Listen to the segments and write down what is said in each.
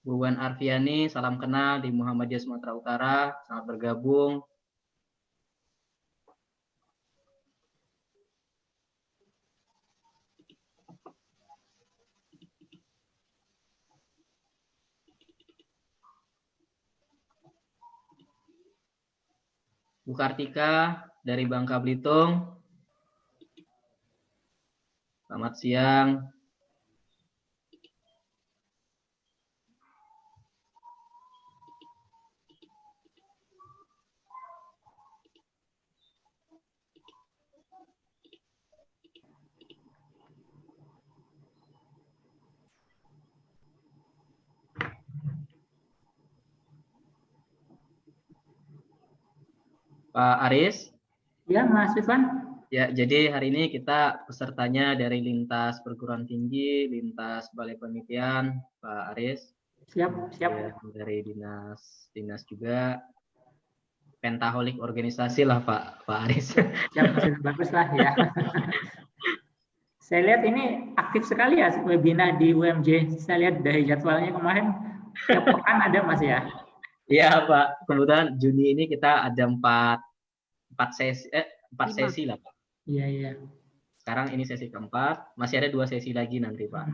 Bu Wan Arfiani, salam kenal di Muhammadiyah Sumatera Utara, selamat bergabung. Bu Kartika dari Bangka Belitung, selamat siang. Pak Aris? Ya, Mas Irfan. Ya, jadi hari ini kita pesertanya dari lintas perguruan tinggi, lintas balai penelitian, Pak Aris. Siap. Ya, dari dinas juga, pentaholik organisasi lah Pak Aris. Siap, bagus lah ya. Saya lihat ini aktif sekali ya webinar di UMJ. Saya lihat dari jadwalnya kemarin tiap pekan ada Mas ya. Iya Pak, kemudian Juni ini kita ada 4 sesi lah Pak. Iya. Sekarang ini sesi keempat, masih ada 2 sesi lagi nanti Pak.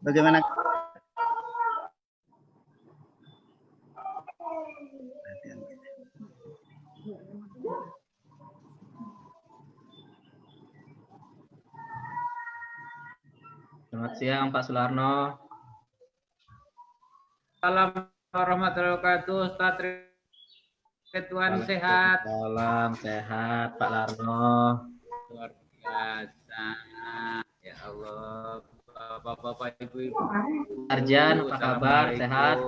Bagaimana? Selamat siang Pak Sularno. Assalamualaikum warahmatullahi wabarakatuh. Ustaz Ridwan sehat. Salam sehat Pak Larno. Luar biasa. Ya Allah. Bapak-bapak, ibu-ibu. Arjan, apa kabar? Sehat?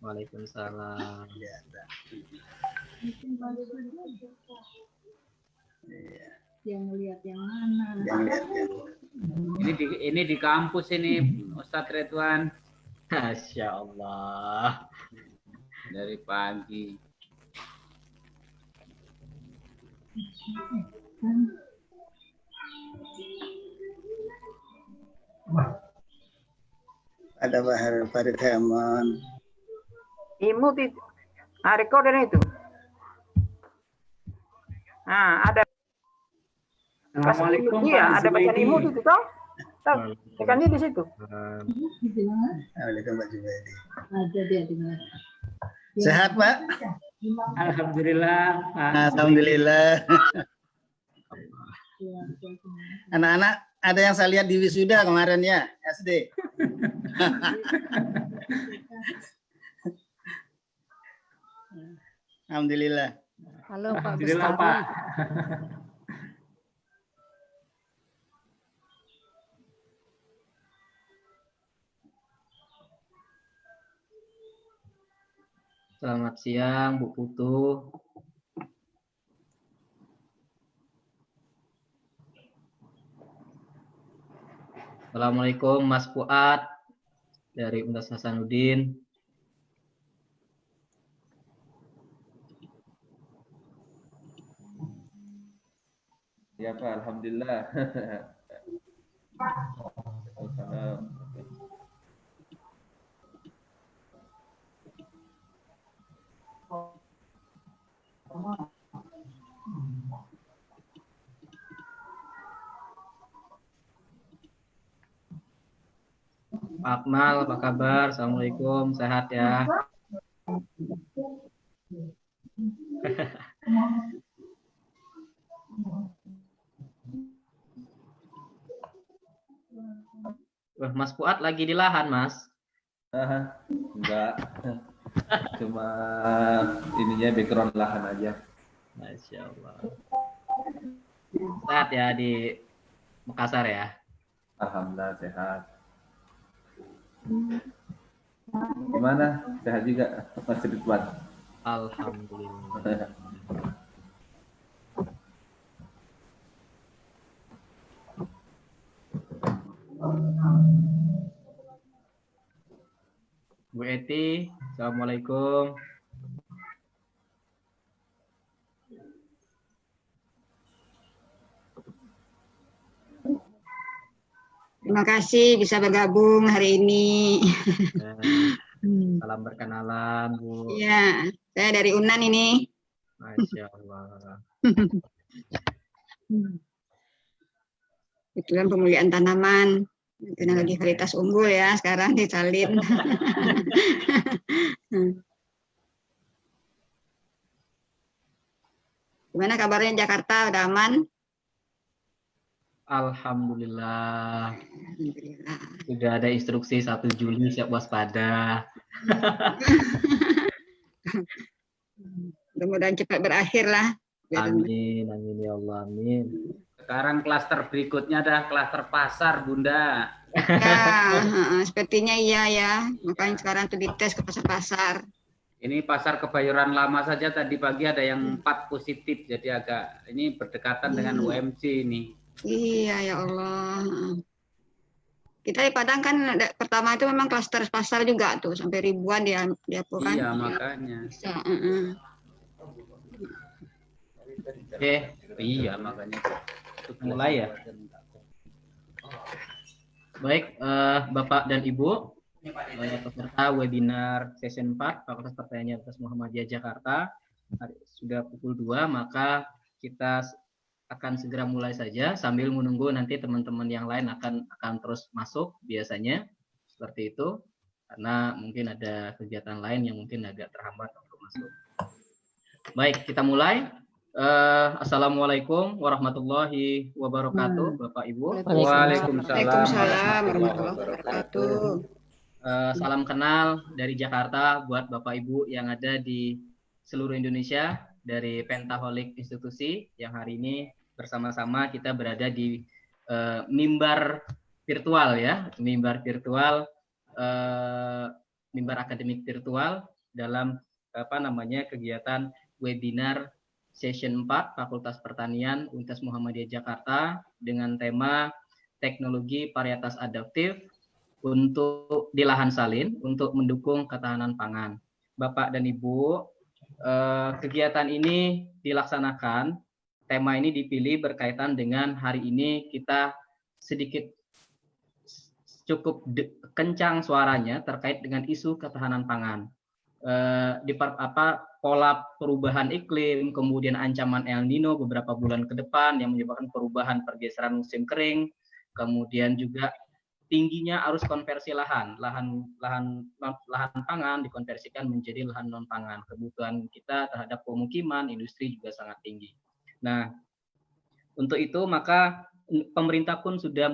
Waalaikumsalam. Yang lihat yang mana? Ini di kampus ini, Ustaz Ridwan. Masya Allah. Dari pagi. Ada Bahar Farid Herman. Imu recorder itu. Nah, ada. Assalamualaikum. Iya, ada bacaan imu itu toh. Tekan di situ. Assalamualaikum Pak Jubaidi. Ada dia dengar. Sehat Pak? Alhamdulillah. Alhamdulillah. Anak-anak ada yang saya lihat di wisuda kemarin ya, SD. Alhamdulillah. Halo Pak Alhamdulillah Bustami. Pak. Selamat siang Bu Putu. Assalamualaikum Mas Fuad dari Universitas Hasanuddin. Ya Pak, alhamdulillah. Pak Akmal, apa kabar? Assalamualaikum, sehat ya? Mas Fuad lagi di lahan, Mas? Enggak. Cuma ininya background lahan aja. Masya Allah. Sehat ya di Makassar ya? Alhamdulillah sehat. Gimana? Sehat juga Mas Ridwan? Alhamdulillah. Bu Eti, Assalamualaikum. Terima kasih bisa bergabung hari ini. Salam berkenalan, Bu. Iya, saya dari UNAN ini. Masya Allah. Kebetulan pemulihan tanaman. Teknologi varietas unggul ya, sekarang disalin. Gimana kabarnya Jakarta? Udah aman? Alhamdulillah. Alhamdulillah. Sudah ada instruksi 1 Juli siap waspada. Mudah-mudahan cepat berakhir lah. Amin, amin ya Allah, amin. Sekarang klaster berikutnya adalah klaster pasar, Bunda. Ya, sepertinya iya ya. Makanya sekarang tuh dites ke pasar-pasar. Ini pasar Kebayoran Lama saja tadi pagi ada yang 4 positif, jadi agak ini berdekatan dengan UMC ini. Iya ya Allah. Kita di Padang kan pertama itu memang klaster pasar juga tuh sampai ribuan dia kan. Iya makanya. Bisa, Oke, Iya makanya. mulai ya. Baik, Bapak dan Ibu, peserta webinar session 4 Fakultas Pertanian Universitas Muhammadiyah Jakarta, sudah pukul 2, maka kita akan segera mulai saja sambil menunggu nanti teman-teman yang lain akan terus masuk biasanya seperti itu, karena mungkin ada kegiatan lain yang mungkin agak terhambat untuk masuk. Baik, kita mulai. Assalamualaikum warahmatullahi wabarakatuh, Bapak Ibu. Waalaikumsalam warahmatullahi wabarakatuh. Salam kenal dari Jakarta buat Bapak Ibu yang ada di seluruh Indonesia dari Pentaholik Institusi yang hari ini bersama-sama kita berada di mimbar virtual ya, mimbar akademik virtual dalam kegiatan webinar session 4 Fakultas Pertanian Universitas Muhammadiyah Jakarta dengan tema teknologi varietas adaptif untuk di lahan salin untuk mendukung ketahanan pangan. Bapak dan Ibu, kegiatan ini dilaksanakan, tema ini dipilih berkaitan dengan hari ini kita sedikit cukup kencang suaranya terkait dengan isu ketahanan pangan. Pola perubahan iklim, kemudian ancaman El Nino beberapa bulan ke depan yang menyebabkan perubahan pergeseran musim kering, kemudian juga tingginya arus konversi lahan pangan dikonversikan menjadi lahan non pangan. Kebutuhan kita terhadap pemukiman, industri juga sangat tinggi. Nah, untuk itu maka pemerintah pun sudah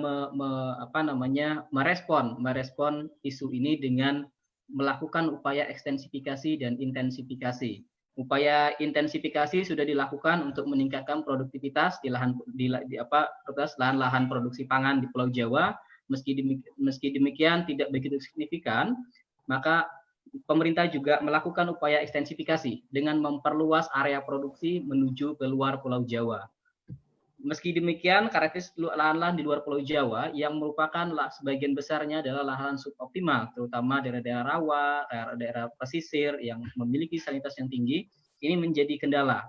merespon isu ini dengan melakukan upaya ekstensifikasi dan intensifikasi. Upaya intensifikasi sudah dilakukan untuk meningkatkan produktivitas di lahan produksi pangan di Pulau Jawa. Meski demikian tidak begitu signifikan, maka pemerintah juga melakukan upaya ekstensifikasi dengan memperluas area produksi menuju ke luar Pulau Jawa. Meski demikian, karakteristik lahan-lahan di luar Pulau Jawa yang merupakan sebagian besarnya adalah lahan suboptimal, terutama daerah-daerah rawa, daerah pesisir yang memiliki salinitas yang tinggi, ini menjadi kendala.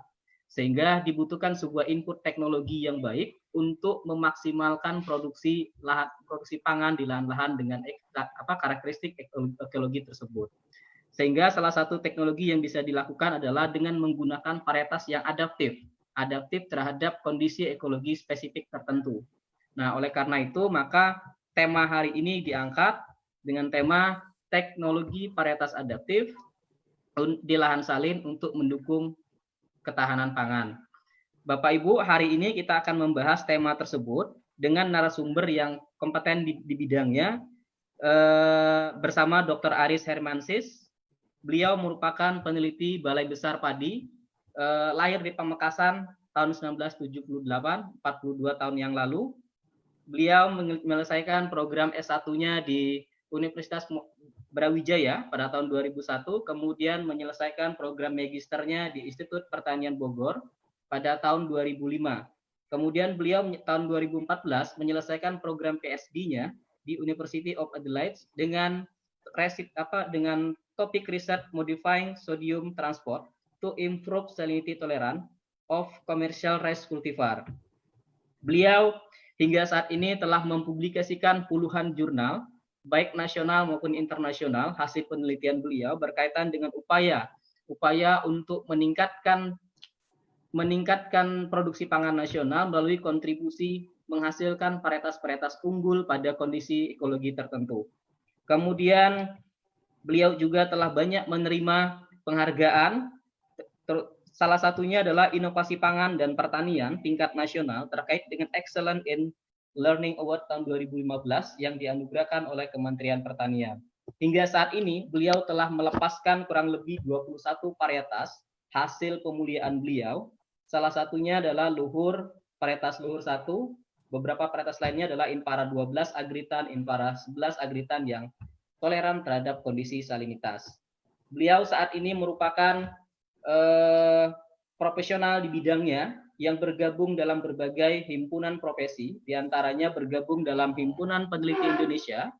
Sehingga dibutuhkan sebuah input teknologi yang baik untuk memaksimalkan produksi pangan di lahan-lahan dengan karakteristik ekologi tersebut. Sehingga salah satu teknologi yang bisa dilakukan adalah dengan menggunakan varietas yang adaptif terhadap kondisi ekologi spesifik tertentu. Nah, oleh karena itu, maka tema hari ini diangkat dengan tema teknologi varietas adaptif di lahan salin untuk mendukung ketahanan pangan. Bapak Ibu, hari ini kita akan membahas tema tersebut dengan narasumber yang kompeten di bidangnya bersama Dr. Aris Hermansyah. Beliau merupakan peneliti Balai Besar Padi, lahir di Pamekasan tahun 1978, 42 tahun yang lalu. Beliau menyelesaikan program S1-nya di Universitas Brawijaya pada tahun 2001, kemudian menyelesaikan program magisternya di Institut Pertanian Bogor pada tahun 2005. Kemudian beliau tahun 2014 menyelesaikan program PhD-nya di University of Adelaide dengan dengan topik research modifying sodium transport to improve salinity tolerance of commercial rice cultivar. Beliau hingga saat ini telah mempublikasikan puluhan jurnal, baik nasional maupun internasional, hasil penelitian beliau berkaitan dengan upaya untuk meningkatkan produksi pangan nasional melalui kontribusi menghasilkan varietas-varietas unggul pada kondisi ekologi tertentu. Kemudian beliau juga telah banyak menerima penghargaan, salah satunya adalah inovasi pangan dan pertanian tingkat nasional terkait dengan Excellent in Learning Award tahun 2015 yang dianugerahkan oleh Kementerian Pertanian. Hingga saat ini beliau telah melepaskan kurang lebih 21 varietas hasil pemuliaan beliau. Salah satunya adalah varietas luhur 1, beberapa varietas lainnya adalah Impara 12 agritan, Impara 11 agritan yang toleran terhadap kondisi salinitas. Beliau saat ini merupakan profesional di bidangnya yang bergabung dalam berbagai himpunan profesi, diantaranya bergabung dalam Himpunan Peneliti Indonesia,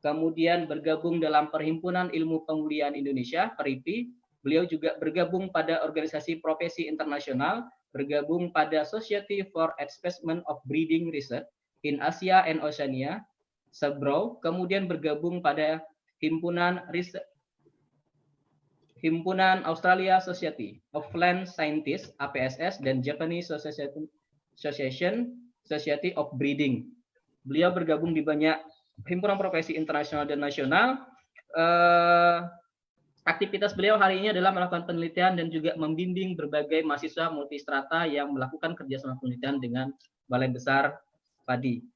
kemudian bergabung dalam Perhimpunan Ilmu Pemulihan Indonesia, PERIPI. Beliau juga bergabung pada organisasi profesi internasional, bergabung pada Society for Advancement of Breeding Research in Asia and Oceania, SABRO, kemudian bergabung pada Himpunan Australia Society of Land Scientists (APSS) dan Japanese Society of Breeding. Beliau bergabung di banyak himpunan profesi internasional dan nasional. Aktivitas beliau hari ini adalah melakukan penelitian dan juga membimbing berbagai mahasiswa multistrata yang melakukan kerjasama penelitian dengan Balai Besar Padi.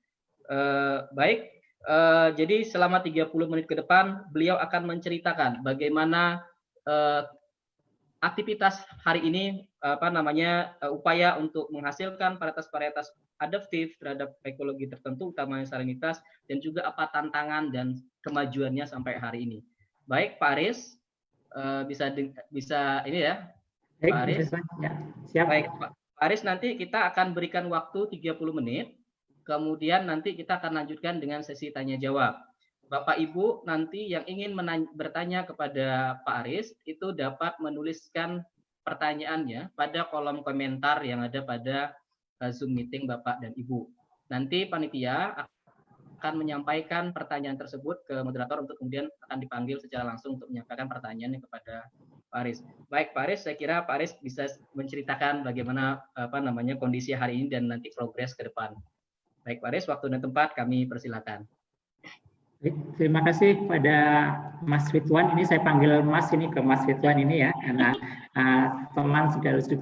Jadi selama 30 menit ke depan beliau akan menceritakan bagaimana aktivitas hari ini upaya untuk menghasilkan varietas-varietas adaptif terhadap ekologi tertentu utamanya salinitas dan juga apa tantangan dan kemajuannya sampai hari ini. Baik Pak Aris, bisa ini ya Pak Aris. Ya, siap. Baik Pak Aris, nanti kita akan berikan waktu 30 menit. Kemudian nanti kita akan lanjutkan dengan sesi tanya jawab. Bapak Ibu nanti yang ingin bertanya kepada Pak Aris itu dapat menuliskan pertanyaannya pada kolom komentar yang ada pada Zoom meeting Bapak dan Ibu. Nanti panitia akan menyampaikan pertanyaan tersebut ke moderator untuk kemudian akan dipanggil secara langsung untuk menyampaikan pertanyaannya kepada Pak Aris. Baik Pak Aris, saya kira Pak Aris bisa menceritakan bagaimana kondisi hari ini dan nanti progres ke depan. Baik Pak Aris, waktu dan tempat kami persilakan. Terima kasih kepada Mas Ridwan. Ini saya panggil Mas ini ke Mas Ridwan ini ya, karena teman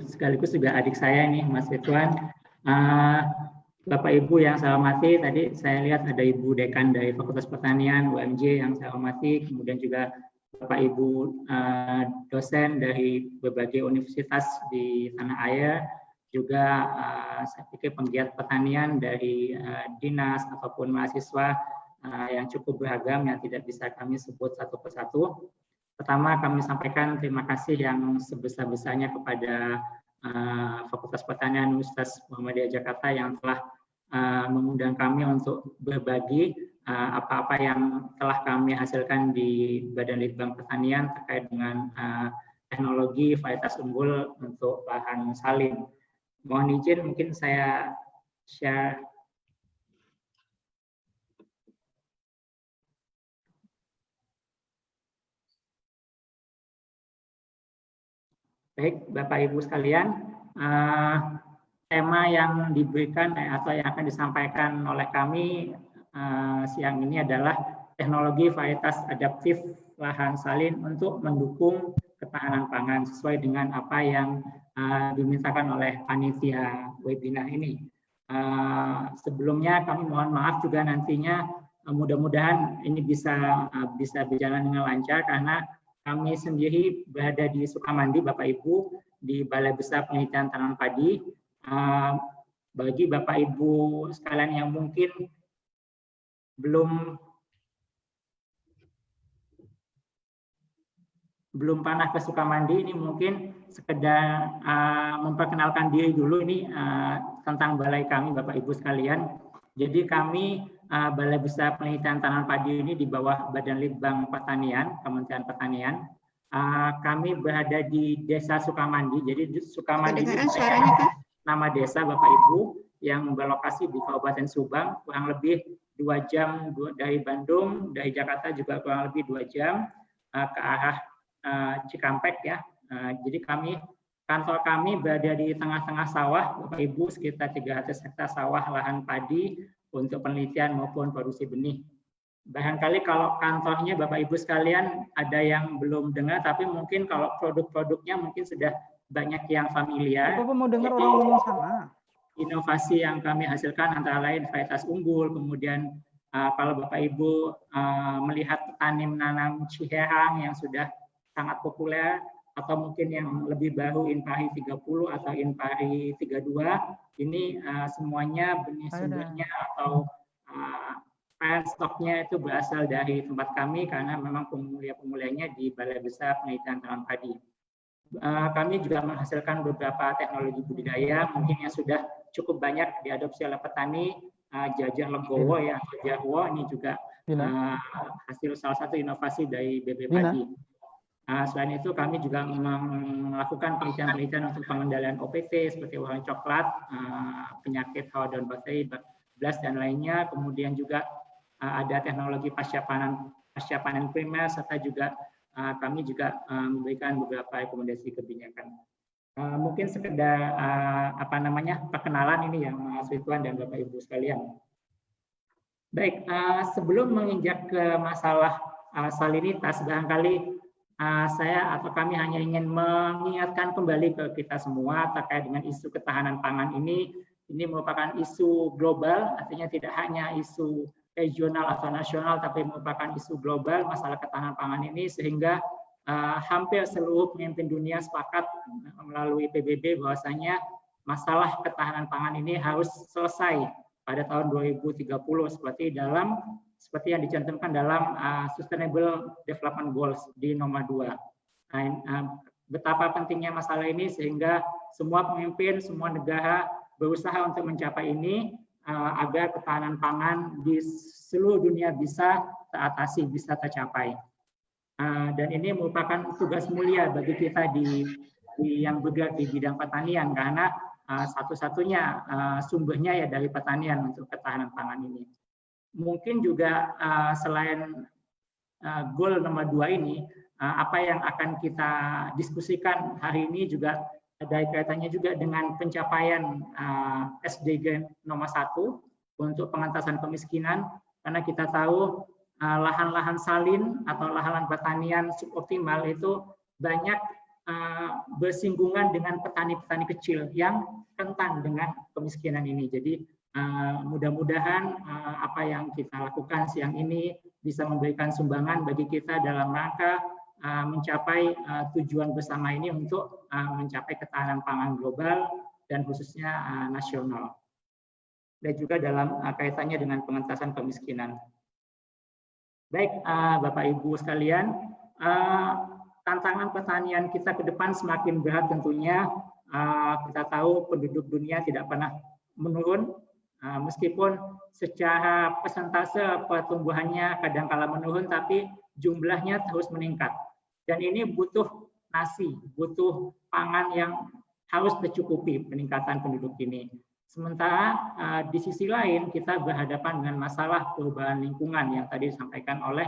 sekaligus juga adik saya ini, Mas Ridwan. Bapak Ibu yang saya hormati, tadi saya lihat ada Ibu Dekan dari Fakultas Pertanian UMJ yang saya hormati, kemudian juga Bapak Ibu dosen dari berbagai universitas di tanah air, juga saya pikir penggiat pertanian dari dinas ataupun mahasiswa yang cukup beragam yang tidak bisa kami sebut satu persatu. Pertama kami sampaikan terima kasih yang sebesar-besarnya kepada Fakultas Pertanian Universitas Muhammadiyah Jakarta yang telah mengundang kami untuk berbagi apa-apa yang telah kami hasilkan di Badan Litbang Pertanian terkait dengan teknologi varietas unggul untuk lahan salin. Mohon izin mungkin saya share. Baik, Bapak Ibu sekalian, tema yang diberikan atau yang akan disampaikan oleh kami siang ini adalah teknologi varietas adaptif lahan salin untuk mendukung ketahanan pangan sesuai dengan apa yang dimintakan oleh panitia webinar ini. Sebelumnya kami mohon maaf juga nantinya mudah-mudahan ini bisa berjalan dengan lancar karena kami sendiri berada di Sukamandi, Bapak Ibu, di Balai Besar Penelitian Tanaman Padi. Bagi Bapak Ibu sekalian yang mungkin belum pernah ke Sukamandi, ini mungkin sekedar memperkenalkan diri dulu ini tentang balai kami, Bapak Ibu sekalian. Jadi kami Balai Besar Penelitian Tanaman Padi ini di bawah Badan Litbang Pertanian, Kementerian Pertanian. Kami berada di Desa Sukamandi. Jadi Sukamandi ini nama desa Bapak Ibu yang berlokasi di Kabupaten Subang, kurang lebih 2 jam dari Bandung, dari Jakarta juga kurang lebih 2 jam ke arah Cikampek ya. Jadi kantor kami berada di tengah-tengah sawah, Bapak Ibu, sekitar 300 hektar sawah lahan padi untuk penelitian maupun produksi benih. Barangkali kalau kantornya Bapak Ibu sekalian ada yang belum dengar, tapi mungkin kalau produk-produknya mungkin sudah banyak yang familiar. Bapak mau dengar orang ngomong sama. Inovasi yang kami hasilkan antara lain varietas unggul, kemudian kalau Bapak Ibu melihat petani menanam ciherang yang sudah sangat populer, atau mungkin yang lebih baru Inpari 30 atau Inpari 32, ini semuanya benih sumbernya atau stoknya itu berasal dari tempat kami karena memang pemulianya di Balai Besar Penelitian Tanaman Padi. Kami juga menghasilkan beberapa teknologi budidaya mungkin yang sudah cukup banyak diadopsi oleh petani. Jajah legowo ya, jahwo ini juga hasil salah satu inovasi dari BB Padi. Selain itu kami juga melakukan penelitian-penelitian untuk pengendalian OPT seperti warna coklat, penyakit hawa daun bakteri, blast dan lainnya. Kemudian juga ada teknologi pasca panen primer, serta juga kami juga memberikan beberapa rekomendasi kebijakan. Mungkin sekedar perkenalan ini yang Mas Ridwan dan Bapak Ibu sekalian. Baik, sebelum menginjak ke masalah salinitas, barangkali saya atau kami hanya ingin mengingatkan kembali ke kita semua terkait dengan isu ketahanan pangan ini. Ini merupakan isu global, artinya tidak hanya isu regional atau nasional, tapi merupakan isu global masalah ketahanan pangan ini, sehingga hampir seluruh pemimpin dunia sepakat melalui PBB bahwasanya masalah ketahanan pangan ini harus selesai pada tahun 2030 seperti yang dicantumkan dalam Sustainable Development Goals di nomor 2. Betapa pentingnya masalah ini sehingga semua pemimpin, semua negara berusaha untuk mencapai ini agar ketahanan pangan di seluruh dunia bisa teratasi, bisa tercapai. Dan ini merupakan tugas mulia bagi kita yang bergerak di bidang pertanian karena satu-satunya sumbernya ya dari pertanian untuk ketahanan pangan ini. Mungkin juga selain goal nomor 2 ini, apa yang akan kita diskusikan hari ini juga ada kaitannya juga dengan pencapaian SDG nomor 1 untuk pengentasan kemiskinan, karena kita tahu lahan-lahan salin atau lahan-lahan pertanian suboptimal itu banyak bersinggungan dengan petani-petani kecil yang rentan dengan kemiskinan ini. Jadi mudah-mudahan apa yang kita lakukan siang ini bisa memberikan sumbangan bagi kita dalam rangka mencapai tujuan bersama ini untuk mencapai ketahanan pangan global dan khususnya nasional. Dan juga dalam kaitannya dengan pengentasan kemiskinan. Baik, Bapak Ibu sekalian, tantangan pertanian kita ke depan semakin berat tentunya. Kita tahu penduduk dunia tidak pernah menurun, meskipun secara persentase pertumbuhannya kadang-kala menurun, tapi jumlahnya terus meningkat. Dan ini butuh nasi, butuh pangan yang harus tercukupi peningkatan penduduk ini. Sementara di sisi lain kita berhadapan dengan masalah perubahan lingkungan yang tadi disampaikan oleh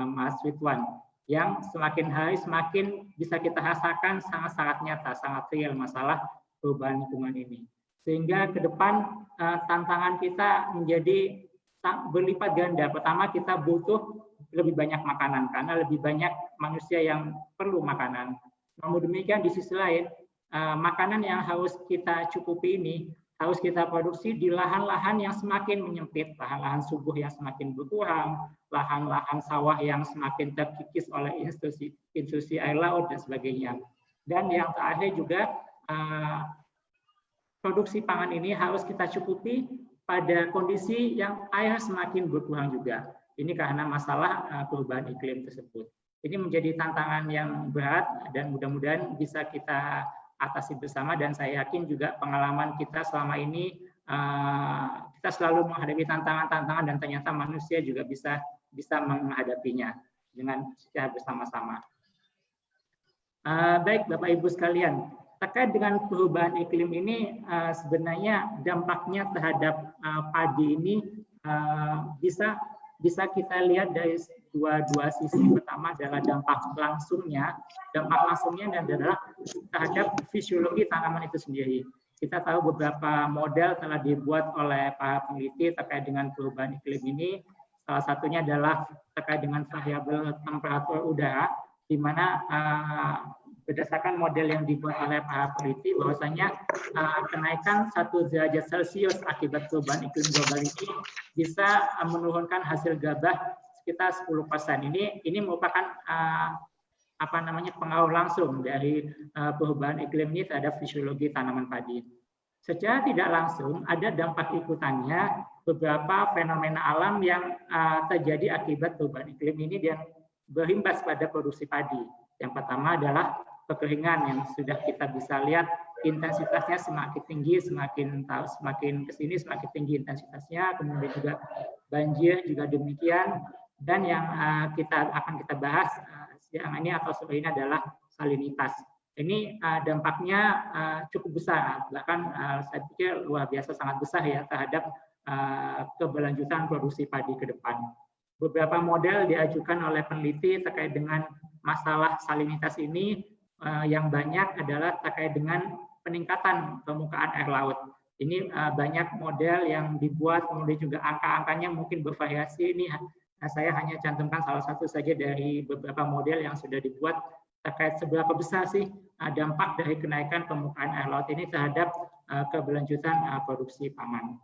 Mas Ridwan, yang semakin hari semakin bisa kita rasakan sangat-sangat nyata, sangat real masalah perubahan lingkungan ini. Sehingga ke depan tantangan kita menjadi berlipat ganda. Pertama, kita butuh lebih banyak makanan karena lebih banyak manusia yang perlu makanan. Namun demikian di sisi lain, makanan yang harus kita cukupi ini harus kita produksi di lahan-lahan yang semakin menyempit, lahan-lahan subuh yang semakin berkurang, lahan-lahan sawah yang semakin terkikis oleh institusi air laut dan sebagainya. Dan yang terakhir juga produksi pangan ini harus kita cukupi pada kondisi yang air semakin berkurang juga. Ini karena masalah perubahan iklim tersebut. Ini menjadi tantangan yang berat dan mudah-mudahan bisa kita atasi bersama, dan saya yakin juga pengalaman kita selama ini kita kita selalu menghadapi tantangan-tantangan dan ternyata manusia juga bisa menghadapinya dengan secara bersama-sama. Baik Bapak Ibu sekalian, terkait dengan perubahan iklim ini sebenarnya dampaknya terhadap padi ini bisa kita lihat dari dua sisi. Pertama adalah dampak langsungnya dan adalah terhadap fisiologi tanaman itu sendiri. Kita tahu beberapa model telah dibuat oleh para peneliti terkait dengan perubahan iklim ini. Salah satunya adalah terkait dengan variabel temperatur udara, di mana berdasarkan model yang dibuat oleh para peneliti bahwasanya kenaikan 1 derajat Celcius akibat perubahan iklim global ini bisa menurunkan hasil gabah sekitar 10%. Ini merupakan pengaruh langsung dari perubahan iklim ini terhadap fisiologi tanaman padi. Secara tidak langsung ada dampak ikutannya beberapa fenomena alam yang terjadi akibat perubahan iklim ini dan berimbas pada produksi padi. Yang pertama adalah kekeringan yang sudah kita bisa lihat intensitasnya semakin tinggi, semakin kesini semakin tinggi intensitasnya, kemudian juga banjir juga demikian, dan yang akan kita bahas siang ini atau sore ini adalah salinitas. Ini dampaknya cukup besar, bahkan saya pikir luar biasa sangat besar ya terhadap keberlanjutan produksi padi ke depan. Beberapa model diajukan oleh peneliti terkait dengan masalah salinitas ini yang banyak adalah terkait dengan peningkatan permukaan air laut. Ini banyak model yang dibuat, kemudian juga angka-angkanya mungkin bervariasi. Ini saya hanya cantumkan salah satu saja dari beberapa model yang sudah dibuat terkait seberapa besar sih dampak dari kenaikan permukaan air laut ini terhadap keberlanjutan produksi pangan.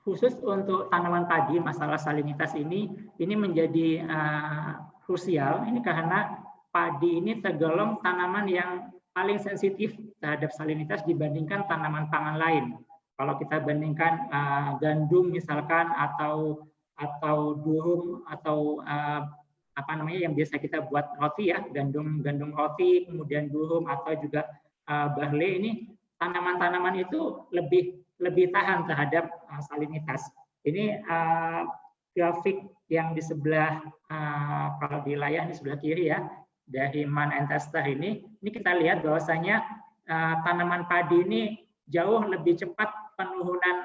Khusus untuk tanaman padi, masalah salinitas ini menjadi krusial. Ini karena padi ini tergolong tanaman yang paling sensitif terhadap salinitas dibandingkan tanaman pangan lain. Kalau kita bandingkan gandum misalkan atau durum atau yang biasa kita buat roti ya, gandum roti, kemudian durum atau juga barley, ini tanaman-tanaman itu lebih tahan terhadap salinitas. Ini grafik yang di sebelah kalau di layar di sebelah kiri ya dari Mann and Tester ini kita lihat bahwasanya tanaman padi ini jauh lebih cepat penurunan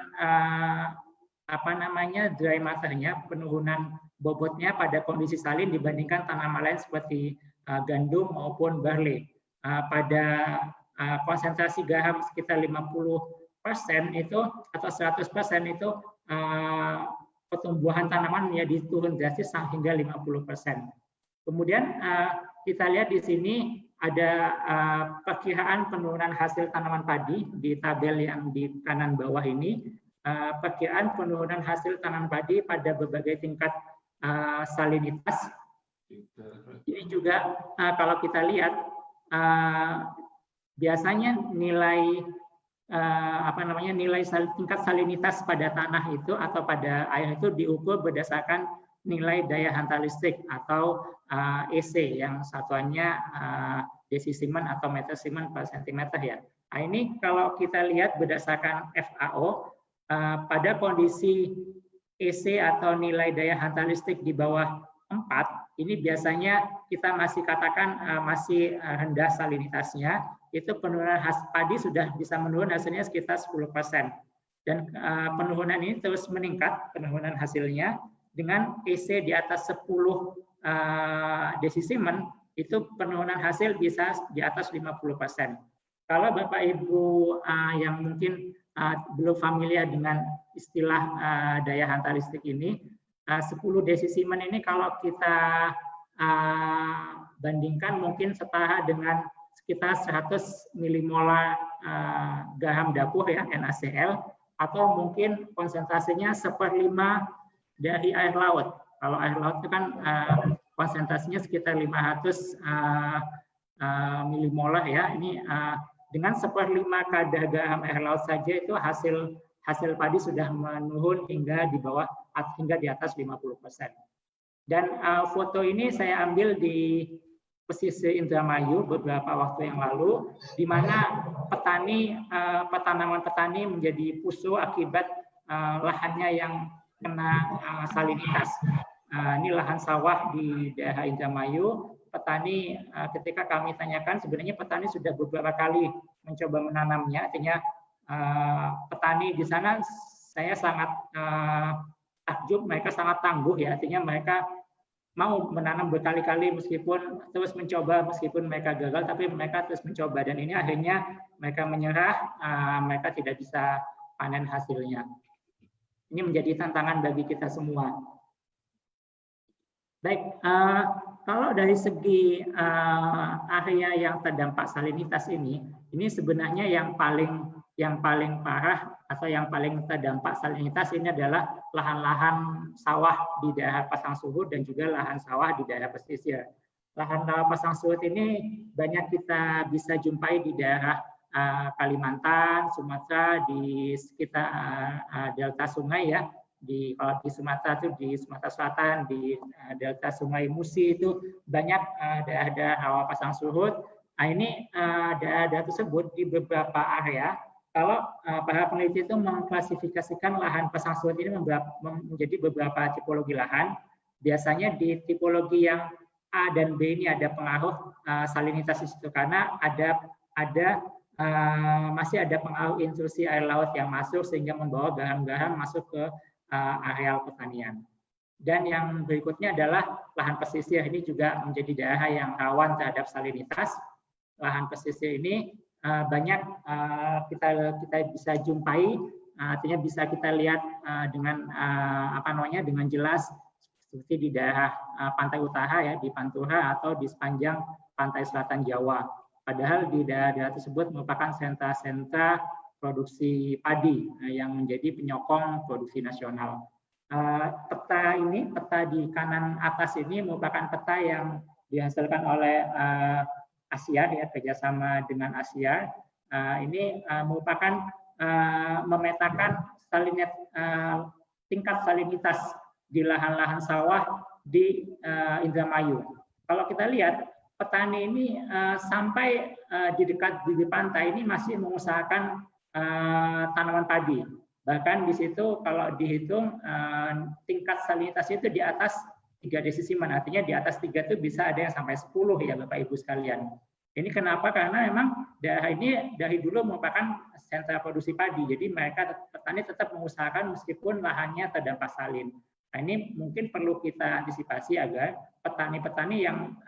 dry matter-nya, penurunan bobotnya pada kondisi salin dibandingkan tanaman lain seperti gandum maupun barley. Pada konsentrasi garam sekitar 50% itu atau 100% itu pertumbuhan tanaman menjadi turun drastis hingga 50%. Kemudian kita lihat di sini ada perkiraan penurunan hasil tanaman padi di tabel yang di kanan bawah ini. Perkiraan penurunan hasil tanaman padi pada berbagai tingkat salinitas. Ini juga kalau kita lihat biasanya nilai tingkat salinitas pada tanah itu atau pada air itu diukur berdasarkan nilai daya hantar listrik atau EC yang satuannya desisimen atau meter simen per sentimeter ya. Nah, ini kalau kita lihat berdasarkan FAO pada kondisi EC atau nilai daya hantar listrik di bawah 4, ini biasanya kita masih katakan masih rendah salinitasnya, itu penurunan padi sudah bisa menurun hasilnya sekitar 10%. Dan penurunan ini terus meningkat, penurunan hasilnya, dengan EC di atas 10 desisimen, itu penurunan hasil bisa di atas 50%. Kalau Bapak Ibu yang mungkin belum familiar dengan istilah daya hantar listrik ini, 10 desisimen ini kalau kita bandingkan mungkin setara dengan sekitar 100 milimolar garam dapur ya, NaCl, atau mungkin konsentrasinya 1/5 dari air laut. Kalau air laut itu kan konsentrasinya sekitar 500 milimolar ya. Ini dengan 1/5 kadar garam air laut saja itu hasil padi sudah menurun hingga di atas 50%. Dan foto ini saya ambil di pesisir Indramayu beberapa waktu yang lalu, di mana tanaman petani menjadi pusuh akibat lahannya yang kena salinitas. Ini lahan sawah di daerah Indramayu. Petani, ketika kami tanyakan, sebenarnya petani sudah beberapa kali mencoba menanamnya. Artinya petani di sana saya sangat takjub, mereka sangat tangguh ya. Artinya mereka mau menanam berkali-kali meskipun terus mencoba, meskipun mereka gagal, tapi mereka terus mencoba. Dan ini akhirnya mereka menyerah, mereka tidak bisa panen hasilnya. Ini menjadi tantangan bagi kita semua. Baik, kalau dari segi area yang terdampak salinitas ini sebenarnya yang paling parah atau yang paling terdampak salinitas ini adalah lahan-lahan sawah di daerah pasang surut dan juga lahan sawah di daerah pesisir. Lahan pasang surut ini banyak kita bisa jumpai di daerah Kalimantan, Sumatera, di sekitar delta sungai ya. Kalau di Sumatera itu di Sumatera Selatan, di delta Sungai Musi itu banyak daerah-daerah rawa pasang surut. Nah, ini daerah-daerah tersebut di beberapa area, kalau para peneliti itu mengklasifikasikan lahan pasang surut ini menjadi beberapa tipologi lahan. Biasanya di tipologi yang A dan B ini ada pengaruh salinitas di situ karena masih ada pengaruh intrusi air laut yang masuk sehingga membawa garam-garam masuk ke areal pertanian. Dan yang berikutnya adalah lahan pesisir. Ini juga menjadi daerah yang rawan terhadap salinitas. Lahan pesisir ini banyak kita bisa jumpai, artinya bisa kita lihat dengan dengan jelas seperti di daerah pantai utara ya, di Pantura atau di sepanjang pantai selatan Jawa. Padahal di daerah tersebut merupakan sentra-sentra produksi padi yang menjadi penyokong produksi nasional. Peta di kanan atas ini merupakan peta yang dihasilkan oleh Asia ya, kerjasama dengan Asia. Ini merupakan memetakan tingkat salinitas di lahan-lahan sawah di Indramayu. Kalau kita lihat petani ini sampai di dekat bibir pantai ini masih mengusahakan tanaman padi. Bahkan di situ kalau dihitung tingkat salinitas itu di atas 3 desisiman, artinya di atas 3 itu bisa ada yang sampai 10 ya Bapak Ibu sekalian. Ini kenapa? Karena memang daerah ini dari dulu merupakan sentra produksi padi, jadi petani tetap mengusahakan meskipun lahannya terdampak salin. Nah, ini mungkin perlu kita antisipasi agar petani-petani yang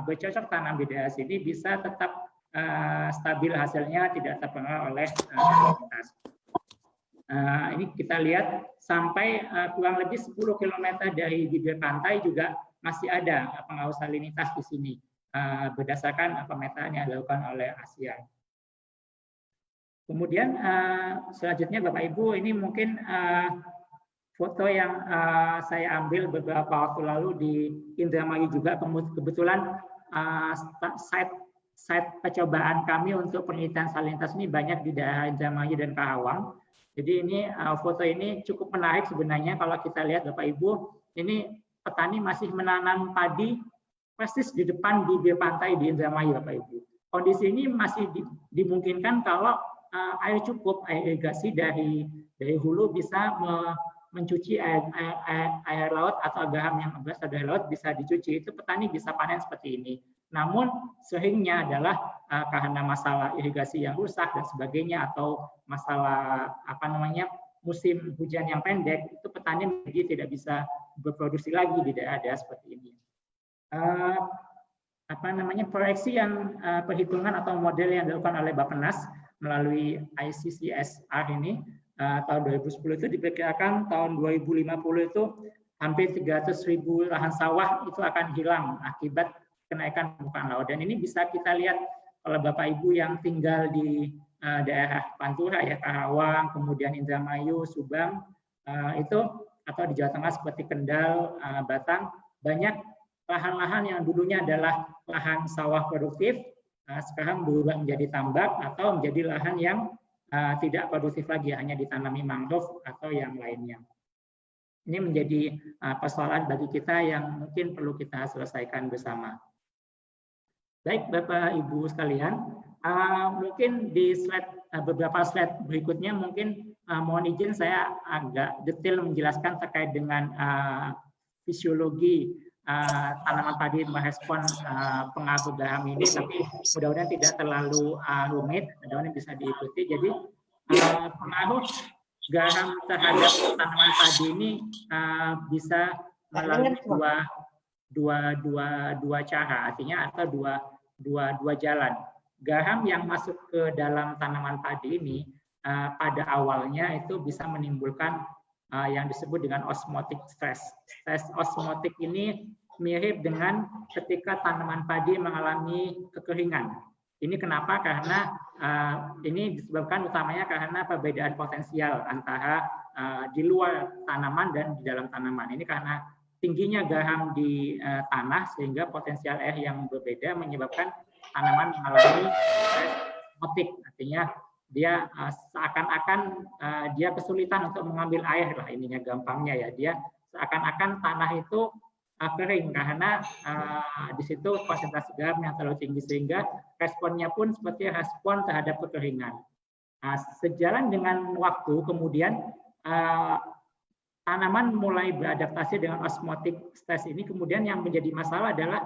bercocok tanam di daerah sini bisa tetap stabil hasilnya, tidak terpengaruh oleh salinitas. Ini kita lihat sampai kurang lebih 10 km dari bibir pantai juga masih ada pengaruh salinitas di sini berdasarkan pemetaan yang dilakukan oleh Asia. Kemudian selanjutnya Bapak Ibu, ini mungkin foto yang saya ambil beberapa waktu lalu di Indramayu juga. Kebetulan site percobaan kami untuk penelitian salinitas ini banyak di daerah Indramayu dan Karawang. Jadi ini foto ini cukup menarik sebenarnya kalau kita lihat Bapak Ibu, ini petani masih menanam padi persis di depan bibir pantai di Indramayu Bapak Ibu. Kondisi ini masih dimungkinkan kalau air cukup, air irigasi dari hulu bisa mencuci air laut atau garam yang berasal dari laut bisa dicuci, itu petani bisa panen seperti ini. Namun seringnya adalah karena masalah irigasi yang rusak dan sebagainya atau masalah musim hujan yang pendek, itu petani menjadi tidak bisa berproduksi lagi di daerah-daerah seperti ini. Proyeksi yang perhitungan atau model yang dilakukan oleh Bappenas melalui ICCSR ini tahun 2010 itu diperkirakan tahun 2050 itu hampir 300.000 lahan sawah itu akan hilang akibat kenaikan permukaan laut. Dan ini bisa kita lihat kalau Bapak Ibu yang tinggal di daerah Pantura ya, Karawang, kemudian Indramayu, Subang itu atau di Jawa Tengah seperti Kendal, Batang, banyak lahan-lahan yang dulunya adalah lahan sawah produktif sekarang berubah menjadi tambak atau menjadi lahan yang tidak produktif lagi, hanya ditanami mangrove atau yang lainnya. Ini menjadi persoalan bagi kita yang mungkin perlu kita selesaikan bersama. Baik Bapak Ibu sekalian, mungkin di beberapa slide berikutnya mungkin mohon izin saya agak detail menjelaskan terkait dengan fisiologi tanaman padi merespon pengaruh gaham ini, tapi mudah-mudahan tidak terlalu rumit, mudah-mudahan bisa diikuti. Jadi pengaruh gaham terhadap tanaman padi ini bisa melalui dua cara, artinya atau dua jalan. Gaham yang masuk ke dalam tanaman padi ini pada awalnya itu bisa menimbulkan yang disebut dengan osmotic stress. Stres osmotik ini mirip dengan ketika tanaman padi mengalami kekeringan. Ini kenapa? Karena ini disebabkan utamanya karena perbedaan potensial antara di luar tanaman dan di dalam tanaman. Ini karena tingginya gaham di tanah sehingga potensial air yang berbeda menyebabkan tanaman mengalami stres osmotik. Artinya dia seakan-akan dia kesulitan untuk mengambil air lah, ininya gampangnya ya. Dia seakan-akan tanah itu kering karena di situ konsentrasi garam yang terlalu tinggi sehingga responnya pun seperti respon terhadap kekeringan. Sejalan dengan waktu kemudian tanaman mulai beradaptasi dengan osmotic stress ini, kemudian yang menjadi masalah adalah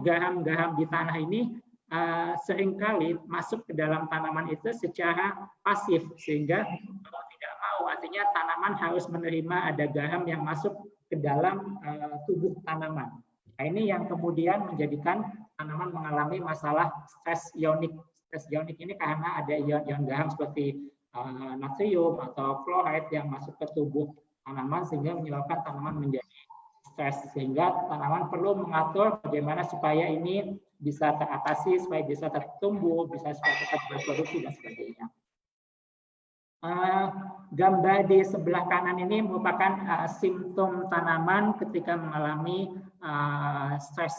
gaham-gaham di tanah ini seringkali masuk ke dalam tanaman itu secara pasif sehingga kalau tidak mau, artinya tanaman harus menerima ada gaham yang masuk ke dalam tubuh tanaman. Nah, ini yang kemudian menjadikan tanaman mengalami masalah stres ionik. Stres ionik ini karena ada ion-ion gaham seperti natrium atau fluoride yang masuk ke tubuh tanaman sehingga menyebabkan tanaman menjadi stres, sehingga tanaman perlu mengatur bagaimana supaya ini bisa teratasi, supaya bisa tertumbuh, bisa supaya tetap berproduksi dan sebagainya. Gambar di sebelah kanan ini merupakan simptom tanaman ketika mengalami stres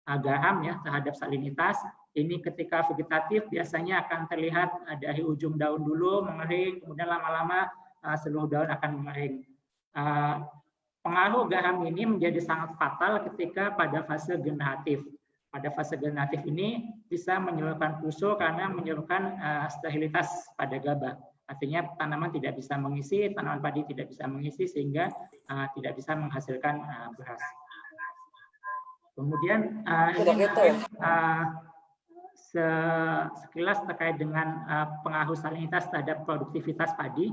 gaham ya terhadap salinitas. Ini ketika vegetatif biasanya akan terlihat dari ujung daun dulu mengering, kemudian lama-lama seluruh daun akan mengering. Pengaruh gaham ini menjadi sangat fatal ketika pada fase generatif. Pada fase generatif ini bisa menyebabkan puso karena menyebabkan sterilitas pada gabah. Artinya tanaman tidak bisa mengisi, tanaman padi tidak bisa mengisi sehingga tidak bisa menghasilkan beras. Kemudian sekilas terkait dengan pengaruh salinitas terhadap produktivitas padi,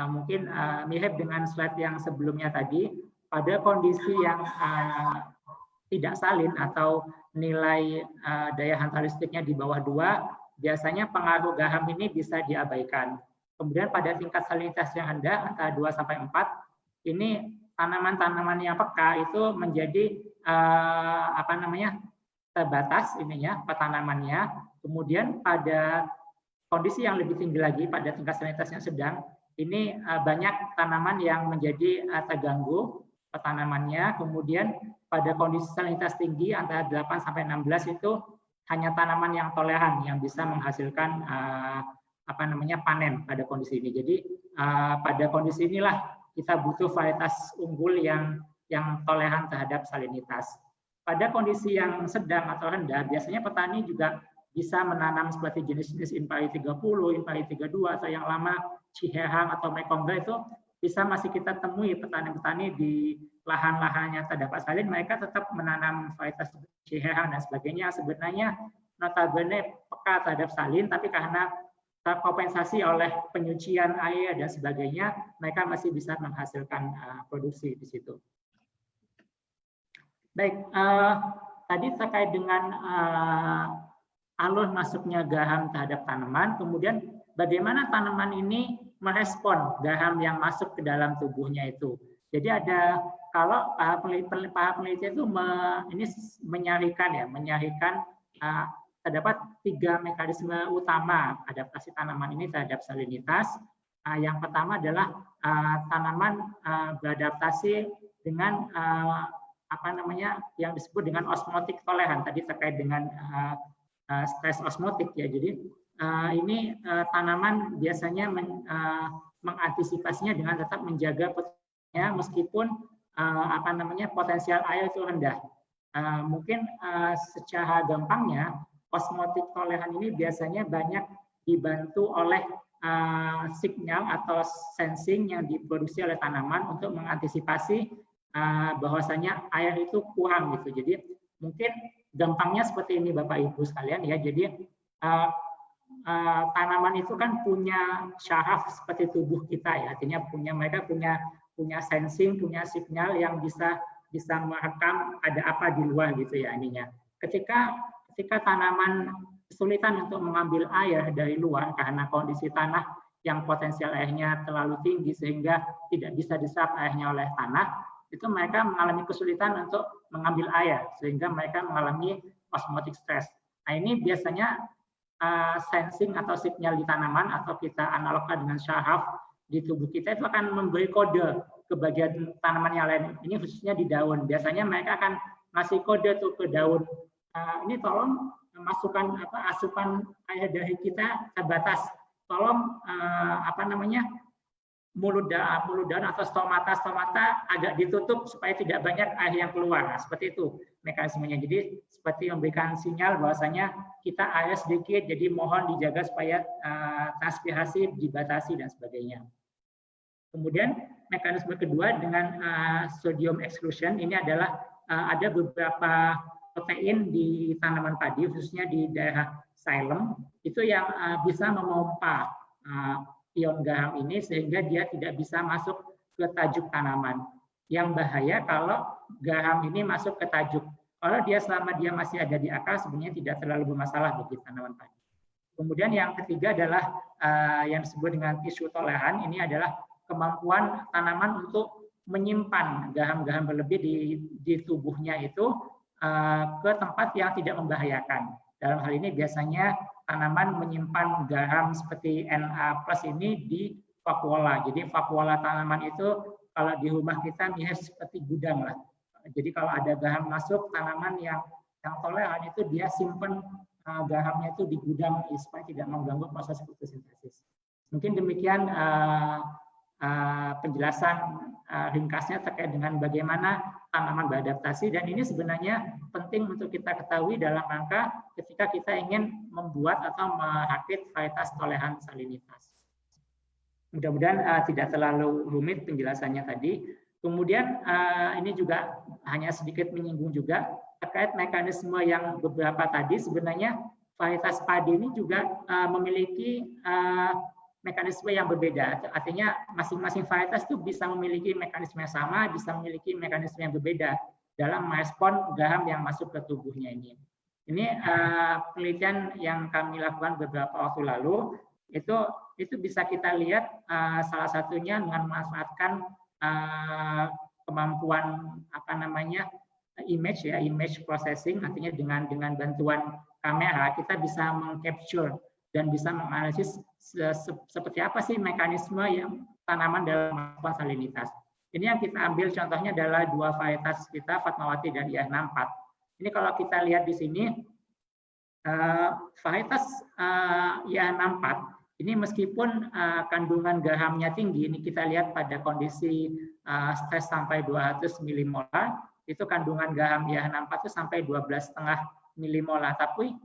mungkin mirip dengan slide yang sebelumnya tadi. Pada kondisi yang tidak salin atau nilai daya hantar listriknya di bawah 2, biasanya pengaruh gaham ini bisa diabaikan. Kemudian pada tingkat salinitas yang rendah antara 2-4, ini tanaman-tanaman yang peka itu menjadi terbatas ininya petanamannya. Kemudian pada kondisi yang lebih tinggi lagi pada tingkat salinitas yang sedang, ini banyak tanaman yang menjadi terganggu petanamannya. Kemudian pada kondisi salinitas tinggi antara 8-16 itu hanya tanaman yang toleran yang bisa menghasilkan panen pada kondisi ini. Jadi pada kondisi inilah kita butuh varietas unggul yang toleran terhadap salinitas. Pada kondisi yang sedang atau rendah, biasanya petani juga bisa menanam seperti jenis-jenis Impari 30, Impari 32, atau yang lama Cihehang atau Mekongga itu bisa masih kita temui petani-petani di lahan-lahannya terdapat salin, mereka tetap menanam varietas Cihehang dan sebagainya. Sebenarnya notabene peka terhadap salin, tapi karena terkompensasi oleh penyucian air dan sebagainya, mereka masih bisa menghasilkan produksi di situ. Baik, tadi terkait dengan alur masuknya gaham terhadap tanaman, kemudian bagaimana tanaman ini merespon gaham yang masuk ke dalam tubuhnya itu. Jadi ada, kalau para peneliti itu menyarikan terdapat 3 mekanisme utama adaptasi tanaman ini terhadap salinitas. Yang pertama adalah tanaman beradaptasi dengan yang disebut dengan osmotic toleran, tadi terkait dengan stres osmotik ya. Jadi ini tanaman biasanya mengantisipasinya dengan tetap menjaga potensinya meskipun potensial air itu rendah. Mungkin secara gampangnya osmotik toleran ini biasanya banyak dibantu oleh signal atau sensing yang diproduksi oleh tanaman untuk mengantisipasi bahwasanya air itu kurang gitu. Jadi mungkin gampangnya seperti ini Bapak Ibu sekalian ya. Jadi tanaman itu kan punya syaraf seperti tubuh kita ya. Artinya mereka punya sensing, punya signal yang bisa merekam ada apa di luar gitu ya ininya. Ketika tanaman kesulitan untuk mengambil air dari luar karena kondisi tanah yang potensial airnya terlalu tinggi sehingga tidak bisa diserap airnya oleh tanah, itu mereka mengalami kesulitan untuk mengambil air sehingga mereka mengalami osmotic stress. Nah ini biasanya sensing atau signal di tanaman atau kita analogkan dengan syaraf di tubuh kita itu akan memberi kode ke bagian tanaman yang lain. Ini khususnya di daun. Biasanya mereka akan ngasih kode tuh ke daun. Ini tolong masukkan asupan air dari kita terbatas. Tolong mulut daun atau stomata agak ditutup supaya tidak banyak air yang keluar. Nah, seperti itu mekanismenya. Jadi seperti memberikan sinyal bahwasanya kita air sedikit, jadi mohon dijaga supaya transpirasi dibatasi dan sebagainya. Kemudian mekanisme kedua dengan sodium exclusion ini adalah ada beberapa protein di tanaman padi khususnya di daerah xylem itu yang bisa memompa ion garam ini sehingga dia tidak bisa masuk ke tajuk tanaman. Yang bahaya kalau garam ini masuk ke tajuk. Kalau selama dia masih ada di akar sebenarnya tidak terlalu bermasalah bagi tanaman padi. Kemudian yang ketiga adalah yang disebut dengan tisu toleran. Ini adalah kemampuan tanaman untuk menyimpan garam-garam berlebih di tubuhnya itu ke tempat yang tidak membahayakan. Dalam hal ini biasanya tanaman menyimpan garam seperti Na+ ini di vakuola. Jadi vakuola tanaman itu kalau di rumah kita mirip seperti gudang lah. Jadi kalau ada garam masuk, tanaman yang toleran itu dia simpan garamnya itu di gudang supaya tidak mengganggu proses fotosintesis. Mungkin demikian penjelasan ringkasnya terkait dengan bagaimana tanaman beradaptasi, dan ini sebenarnya penting untuk kita ketahui dalam rangka ketika kita ingin membuat atau merakit varietas toleran salinitas. Mudah-mudahan tidak terlalu rumit penjelasannya tadi. Kemudian ini juga hanya sedikit menyinggung juga terkait mekanisme yang beberapa tadi. Sebenarnya varietas padi ini juga memiliki mekanisme yang berbeda. Artinya masing-masing varietas itu bisa memiliki mekanisme yang sama, bisa memiliki mekanisme yang berbeda dalam merespon garam yang masuk ke tubuhnya ini. Ini penelitian yang kami lakukan beberapa waktu lalu, itu bisa kita lihat salah satunya dengan memanfaatkan kemampuan image processing, artinya dengan bantuan kamera kita bisa mengcapture dan bisa menganalisis seperti apa sih mekanisme yang tanaman dalam merespon salinitas. Ini yang kita ambil contohnya adalah dua varietas kita, Fatmawati dan IH64. Ini kalau kita lihat di sini, varietas IH64 ini meskipun kandungan garamnya tinggi, ini kita lihat pada kondisi stres sampai 200 milimolar, itu kandungan garam IH64 itu sampai 12,5 milimolar, tapi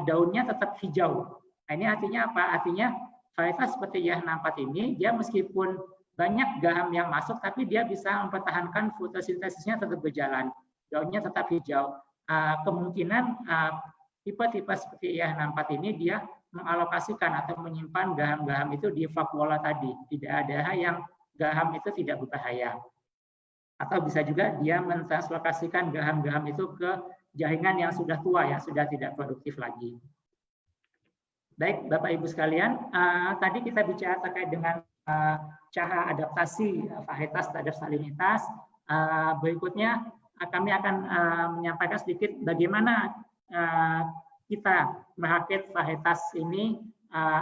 daunnya tetap hijau. Nah, ini artinya apa? Artinya varietas seperti IH64 ini, dia meskipun banyak garam yang masuk, tapi dia bisa mempertahankan fotosintesisnya tetap berjalan. Daunnya tetap hijau. Kemungkinan tipe-tipe seperti IH64 ini dia mengalokasikan atau menyimpan garam-garam itu di vakuola tadi. Tidak ada yang garam itu tidak berbahaya. Atau bisa juga dia mentranslokasikan garam-garam itu ke jaringan yang sudah tua, yang sudah tidak produktif lagi. Baik, Bapak Ibu sekalian, tadi kita bicara terkait dengan cara adaptasi varietas terhadap salinitas. Berikutnya kami akan menyampaikan sedikit bagaimana kita merakit varietas ini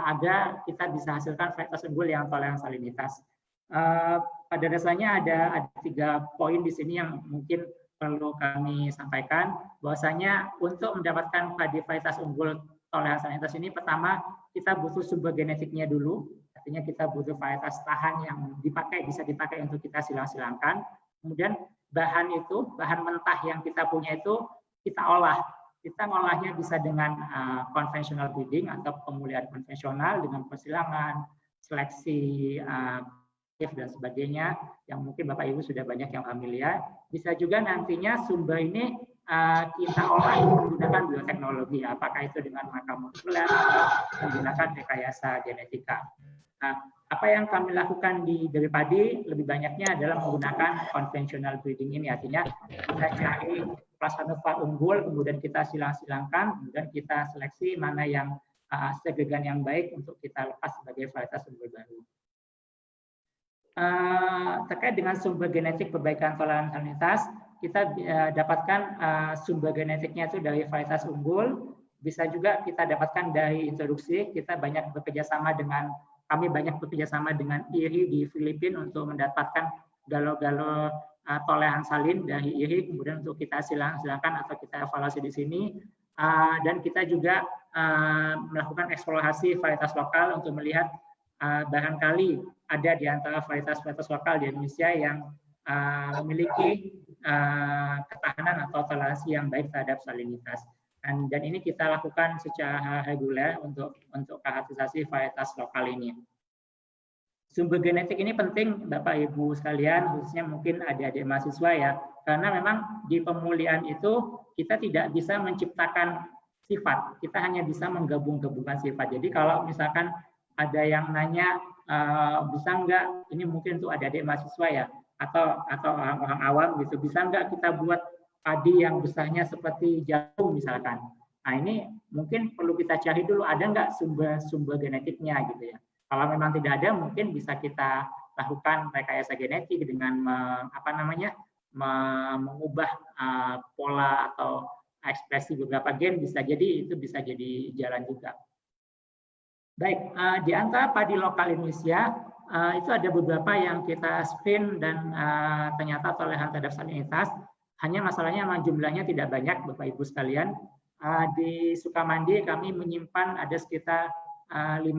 agar kita bisa hasilkan varietas unggul yang toleran salinitas. Pada dasarnya ada 3 poin di sini yang mungkin perlu kami sampaikan, bahwasanya untuk mendapatkan padi varietas unggul toleran salinitas ini, pertama kita butuh sumber genetiknya dulu, artinya kita butuh varietas tahan yang bisa dipakai untuk kita silang-silangkan. Kemudian bahan mentah yang kita punya itu kita olah. Kita ngolahnya bisa dengan conventional breeding atau pemulihan konvensional dengan persilangan, seleksi dan sebagainya yang mungkin Bapak Ibu sudah banyak yang familiar. Bisa juga nantinya sumber ini kita olah menggunakan bioteknologi, apakah itu dengan makam molekuler atau menggunakan rekayasa genetika. Nah, apa yang kami lakukan dari padi lebih banyaknya adalah menggunakan conventional breeding ini, artinya kita cari plasmanuva unggul, kemudian kita silang-silangkan, kemudian kita seleksi mana yang segregan yang baik untuk kita lepas sebagai varietas unggul baru. Terkait dengan sumber genetik perbaikan toleransi salinitas, kita dapatkan sumber genetiknya itu dari varietas unggul, bisa juga kita dapatkan dari introduksi. Kami banyak bekerja sama dengan IRI di Filipina untuk mendapatkan galo-galo toleran salin dari IRI, kemudian untuk kita silangkan atau kita evaluasi di sini. Dan kita juga melakukan eksplorasi varietas lokal untuk melihat barangkali ada di antara varietas-varietas lokal di Indonesia yang memiliki ketahanan atau toleransi yang baik terhadap salinitas. Dan ini kita lakukan secara reguler untuk karakterisasi varietas lokal ini. Sumber genetik ini penting Bapak Ibu sekalian, khususnya mungkin adik-adik mahasiswa ya, karena memang di pemulihan itu kita tidak bisa menciptakan sifat, kita hanya bisa menggabung-gabungkan sifat. Jadi kalau misalkan ada yang nanya bisa enggak, ini mungkin untuk adik-adik mahasiswa ya, atau orang-orang awam gitu, bisa enggak kita buat padi yang besarnya seperti jagung misalkan. Nah ini mungkin perlu kita cari dulu ada enggak sumber genetiknya gitu ya. Kalau memang tidak ada, mungkin bisa kita lakukan rekayasa genetik dengan mengubah pola atau ekspresi beberapa gen, bisa jadi jalan juga. Baik, di antara padi lokal Indonesia itu ada beberapa yang kita screen dan ternyata toleran terhadap salinitas. Hanya masalahnya jumlahnya tidak banyak, Bapak Ibu sekalian. Di Sukamandi kami menyimpan ada sekitar 5.000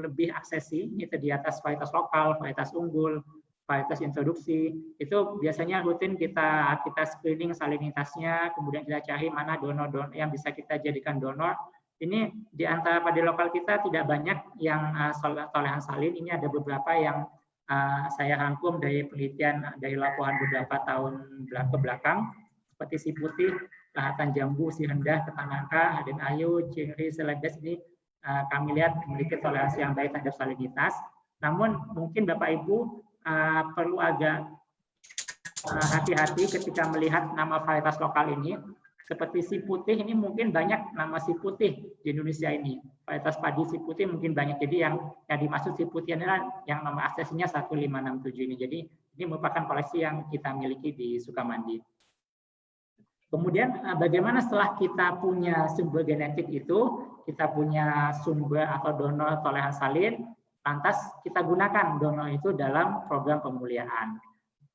lebih aksesi, itu di atas varietas lokal, varietas unggul, varietas introduksi. Itu biasanya rutin kita screening salinitasnya, kemudian kita cari mana donor yang bisa kita jadikan donor. Ini di antara padi lokal kita tidak banyak yang toleran salin. Ini ada beberapa yang saya rangkum dari penelitian dari laporan beberapa tahun ke belakang, seperti si putih, lahatan jambu, si rendah, ketanangka, Aden Ayu, Cingri, Selebes ini kami lihat memiliki toleransi yang baik terhadap salinitas. Namun mungkin Bapak Ibu perlu agak hati-hati ketika melihat nama varietas lokal ini. Seperti si putih ini mungkin banyak nama si putih di Indonesia ini. Varietas padi si putih mungkin banyak. Jadi yang dimaksud si putih adalah yang nama aksesinya 1567 ini. Jadi ini merupakan koleksi yang kita miliki di Sukamandi. Kemudian bagaimana setelah kita punya sumber genetik itu, kita punya sumber atau donor toleran salin, lantas kita gunakan donor itu dalam program pemulihan.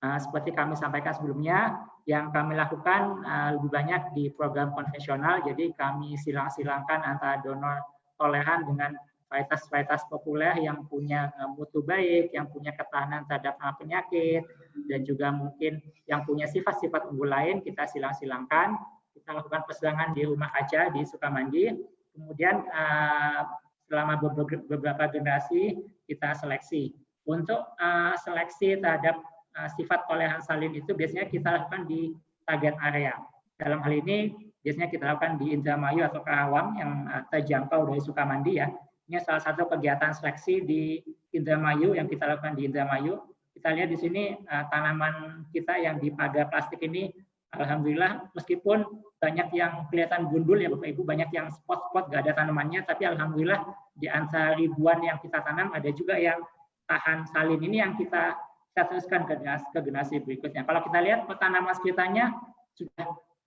Seperti kami sampaikan sebelumnya, yang kami lakukan lebih banyak di program konvensional, jadi kami silang-silangkan antara donor toleran dengan varietas-varietas populer yang punya mutu baik, yang punya ketahanan terhadap penyakit, dan juga mungkin yang punya sifat-sifat unggul lain, kita silang-silangkan. Kita lakukan persilangan di rumah kaca di Sukamandi, kemudian selama beberapa generasi kita seleksi. Untuk seleksi terhadap sifat toleran salin itu biasanya kita lakukan di target area. Dalam hal ini biasanya kita lakukan di Indramayu atau Karawang yang terjangkau dari Sukamandi ya. Ini salah satu kegiatan seleksi di Indramayu yang kita lakukan di Indramayu. Kita lihat di sini tanaman kita yang di pagar plastik ini, alhamdulillah meskipun banyak yang kelihatan gundul ya Bapak Ibu, banyak yang spot-spot gak ada tanamannya, tapi alhamdulillah di antara ribuan yang kita tanam ada juga yang tahan salin ini yang kita teruskan ke generasi berikutnya. Kalau kita lihat tanaman sekitarnya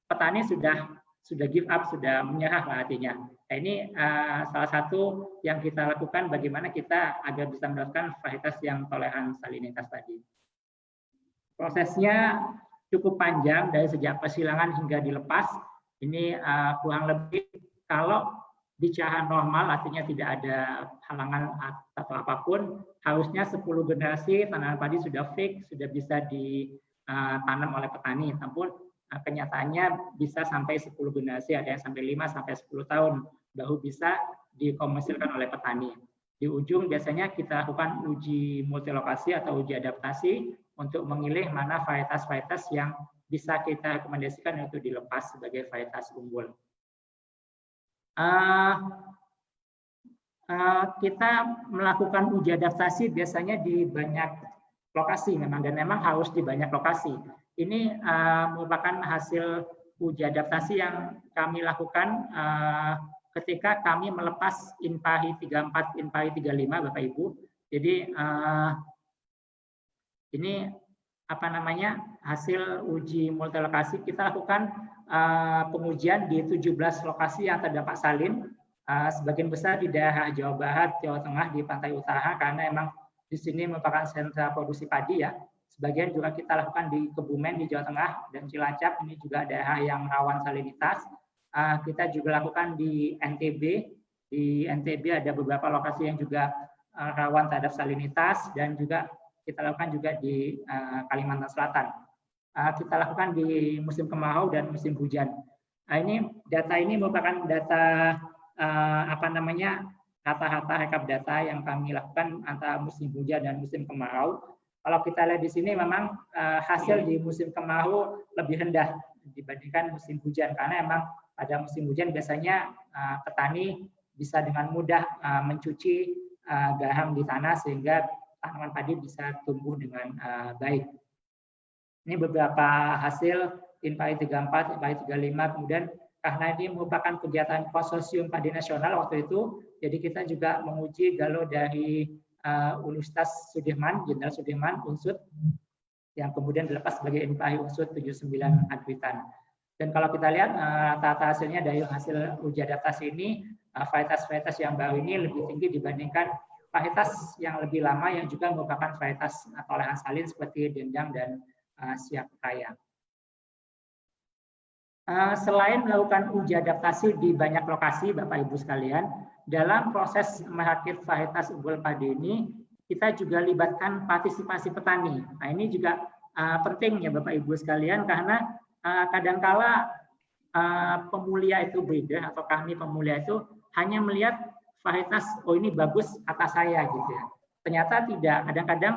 petani sudah give up, sudah menyerah lah artinya. Nah, ini salah satu yang kita lakukan bagaimana kita agar bisa mendapatkan varietas yang toleran salinitas tadi. Prosesnya cukup panjang dari sejak persilangan hingga dilepas. Ini kurang lebih kalau bicara normal artinya tidak ada halangan atau apapun, harusnya 10 generasi tanaman padi sudah fix, sudah bisa ditanam oleh petani, namun kenyataannya bisa sampai 10 generasi, ada yang sampai 5 sampai 10 tahun baru bisa dikomersilkan oleh petani. Di ujung biasanya kita lakukan uji multilokasi atau uji adaptasi untuk memilih mana varietas-varietas yang bisa kita rekomendasikan untuk dilepas sebagai varietas unggul. Kita melakukan uji adaptasi biasanya di banyak lokasi memang, dan memang harus di banyak lokasi. Ini merupakan hasil uji adaptasi yang kami lakukan ketika kami melepas Inpari 34, Inpari 35, Bapak Ibu. Jadi ini apa namanya, hasil uji multilokasi. Kita lakukan pengujian di 17 lokasi yang terdampak salin, sebagian besar di daerah Jawa Barat, Jawa Tengah, di pantai utara, karena emang di sini merupakan sentra produksi padi ya. Sebagian juga kita lakukan di Kebumen di Jawa Tengah dan Cilacap, ini juga daerah yang rawan salinitas. Kita juga lakukan di NTB. Di NTB ada beberapa lokasi yang juga rawan terhadap salinitas, dan juga kita lakukan juga di Kalimantan Selatan. Kita lakukan di musim kemarau dan musim hujan. Data ini merupakan data rata-rata rekap data yang kami lakukan antara musim hujan dan musim kemarau. Kalau kita lihat di sini memang hasil di musim kemarau lebih rendah dibandingkan musim hujan, karena emang pada musim hujan biasanya petani bisa dengan mudah mencuci garam di tanah sehingga tanaman padi bisa tumbuh dengan baik. Ini beberapa hasil Inpari 34, Inpari 35, kemudian karena ini merupakan kegiatan konsorsium padi nasional waktu itu, jadi kita juga menguji galo dari Universitas Sudirman, Jenderal Sudirman, Unsud, yang kemudian dilepas sebagai Inpari Unsud 79 Adwitan. Dan kalau kita lihat rata-rata hasilnya dari hasil uji adaptasi ini, varietas-varietas yang baru ini lebih tinggi dibandingkan varietas yang lebih lama yang juga merupakan varietas toleran salin seperti dendang dan siap raya. Selain melakukan uji adaptasi di banyak lokasi, Bapak Ibu sekalian, dalam proses merakit varietas unggul padi ini, kita juga libatkan partisipasi petani. Nah, ini juga penting ya Bapak Ibu sekalian, karena kadangkala pemulia itu breeder atau kami pemulia itu hanya melihat varietas, oh ini bagus kata saya gitu ya. Ternyata tidak, kadang-kadang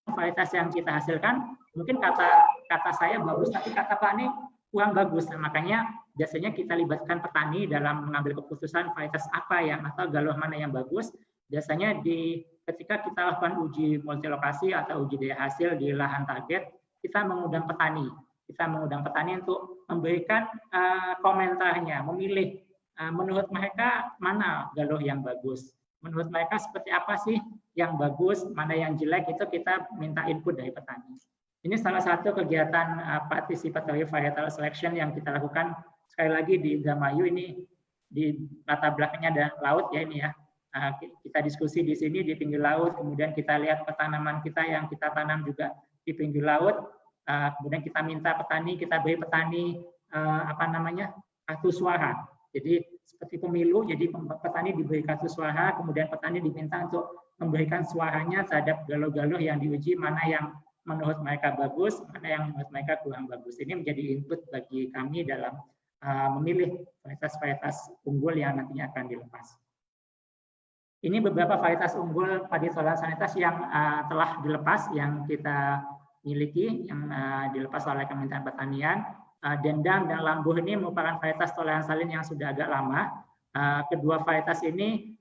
varietas yang kita hasilkan mungkin kata saya bagus, tapi kata Pak ini kurang bagus. Nah, makanya biasanya kita libatkan petani dalam mengambil keputusan varietas apa yang atau galoh mana yang bagus. Biasanya ketika kita lakukan uji multilokasi atau uji daya hasil di lahan target, kita mengundang petani. Kita mengundang petani untuk memberikan komentarnya, memilih menurut mereka mana galoh yang bagus. Menurut mereka seperti apa sih yang bagus, mana yang jelek, itu kita minta input dari petani. Ini salah satu kegiatan participatory varietal selection yang kita lakukan. Sekali lagi di Indramayu, ini di latar belakangnya ada laut ya ini ya. Kita diskusi di sini di pinggir laut, kemudian kita lihat tanaman kita yang kita tanam juga di pinggir laut. Kemudian kita minta petani, kita beri petani kartu suara. Jadi seperti pemilu, jadi petani diberi kartu suara, kemudian petani diminta untuk memberikan suaranya terhadap galoh-galoh yang diuji, mana yang menurut mereka bagus, mana yang menurut mereka kurang bagus. Ini menjadi input bagi kami dalam memilih varietas-varietas unggul yang nantinya akan dilepas. Ini beberapa varietas unggul padi toleran salinitas yang telah dilepas, yang kita miliki, yang dilepas oleh Kementerian Pertanian. Dendang dan Lambuh ini merupakan varietas toleran salin yang sudah agak lama. Kedua varietas ini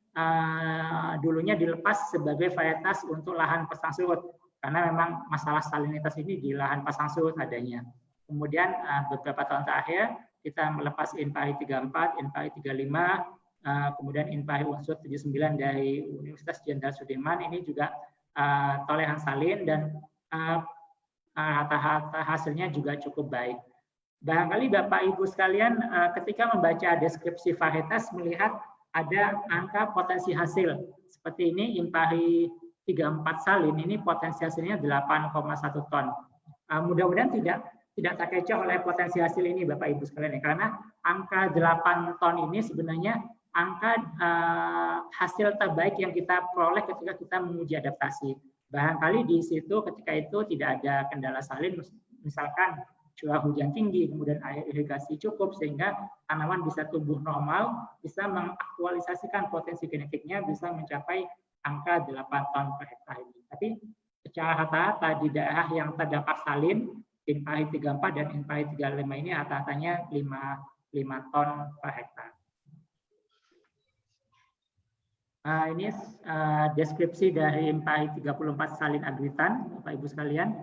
dulunya dilepas sebagai varietas untuk lahan pasang surut, karena memang masalah salinitas ini di lahan pasang surut adanya. Kemudian beberapa tahun terakhir kita melepas Inpari 34, Inpari 35, kemudian Inpari Unsud 79 dari Universitas Jenderal Sudirman. Ini juga toleran salin dan rata-rata hasilnya juga cukup baik. Barangkali Bapak Ibu sekalian ketika membaca deskripsi varietas melihat ada angka potensi hasil. Seperti ini Inpari 34 salin, ini potensi hasilnya 8,1 ton. Mudah-mudahan tidak terkecoh oleh potensi hasil ini Bapak Ibu sekalian, karena angka 8 ton ini sebenarnya angka hasil terbaik yang kita peroleh ketika kita menguji adaptasi. Barangkali di situ ketika itu tidak ada kendala salin, misalkan curah hujan tinggi, kemudian air irigasi cukup sehingga tanaman bisa tumbuh normal, bisa mengaktualisasikan potensi genetiknya, bisa mencapai angka 8 ton per hektar ini. Tapi secara rata-rata di daerah yang terdampak salin, INPAHI 34 dan INPAHI 35 ini rata-ratanya 5 ton per hektar. Ini deskripsi dari INPAHI 34 salin agritan, Bapak Ibu sekalian.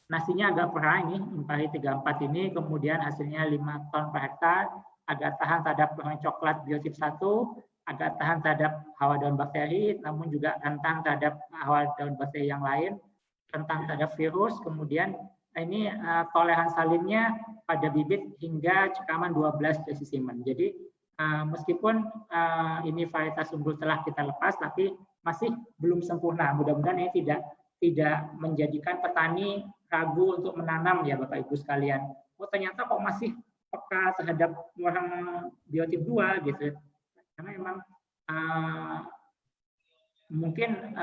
Nasinya agak perah ini, INPAHI 34 ini, kemudian hasilnya 5 ton per hektar, agak tahan terhadap pohon coklat biotip 1, agak tahan terhadap hawa daun bakteri, namun juga rentan terhadap hawa daun bakteri yang lain, rentan terhadap virus, kemudian ini toleransi salinnya pada bibit hingga cekaman 12 desisimen. Jadi meskipun ini varietas unggul telah kita lepas, tapi masih belum sempurna. Mudah-mudahan ini tidak menjadikan petani ragu untuk menanam ya Bapak Ibu sekalian. Oh ternyata kok masih peka terhadap orang biotip 2 gitu. Karena memang mungkin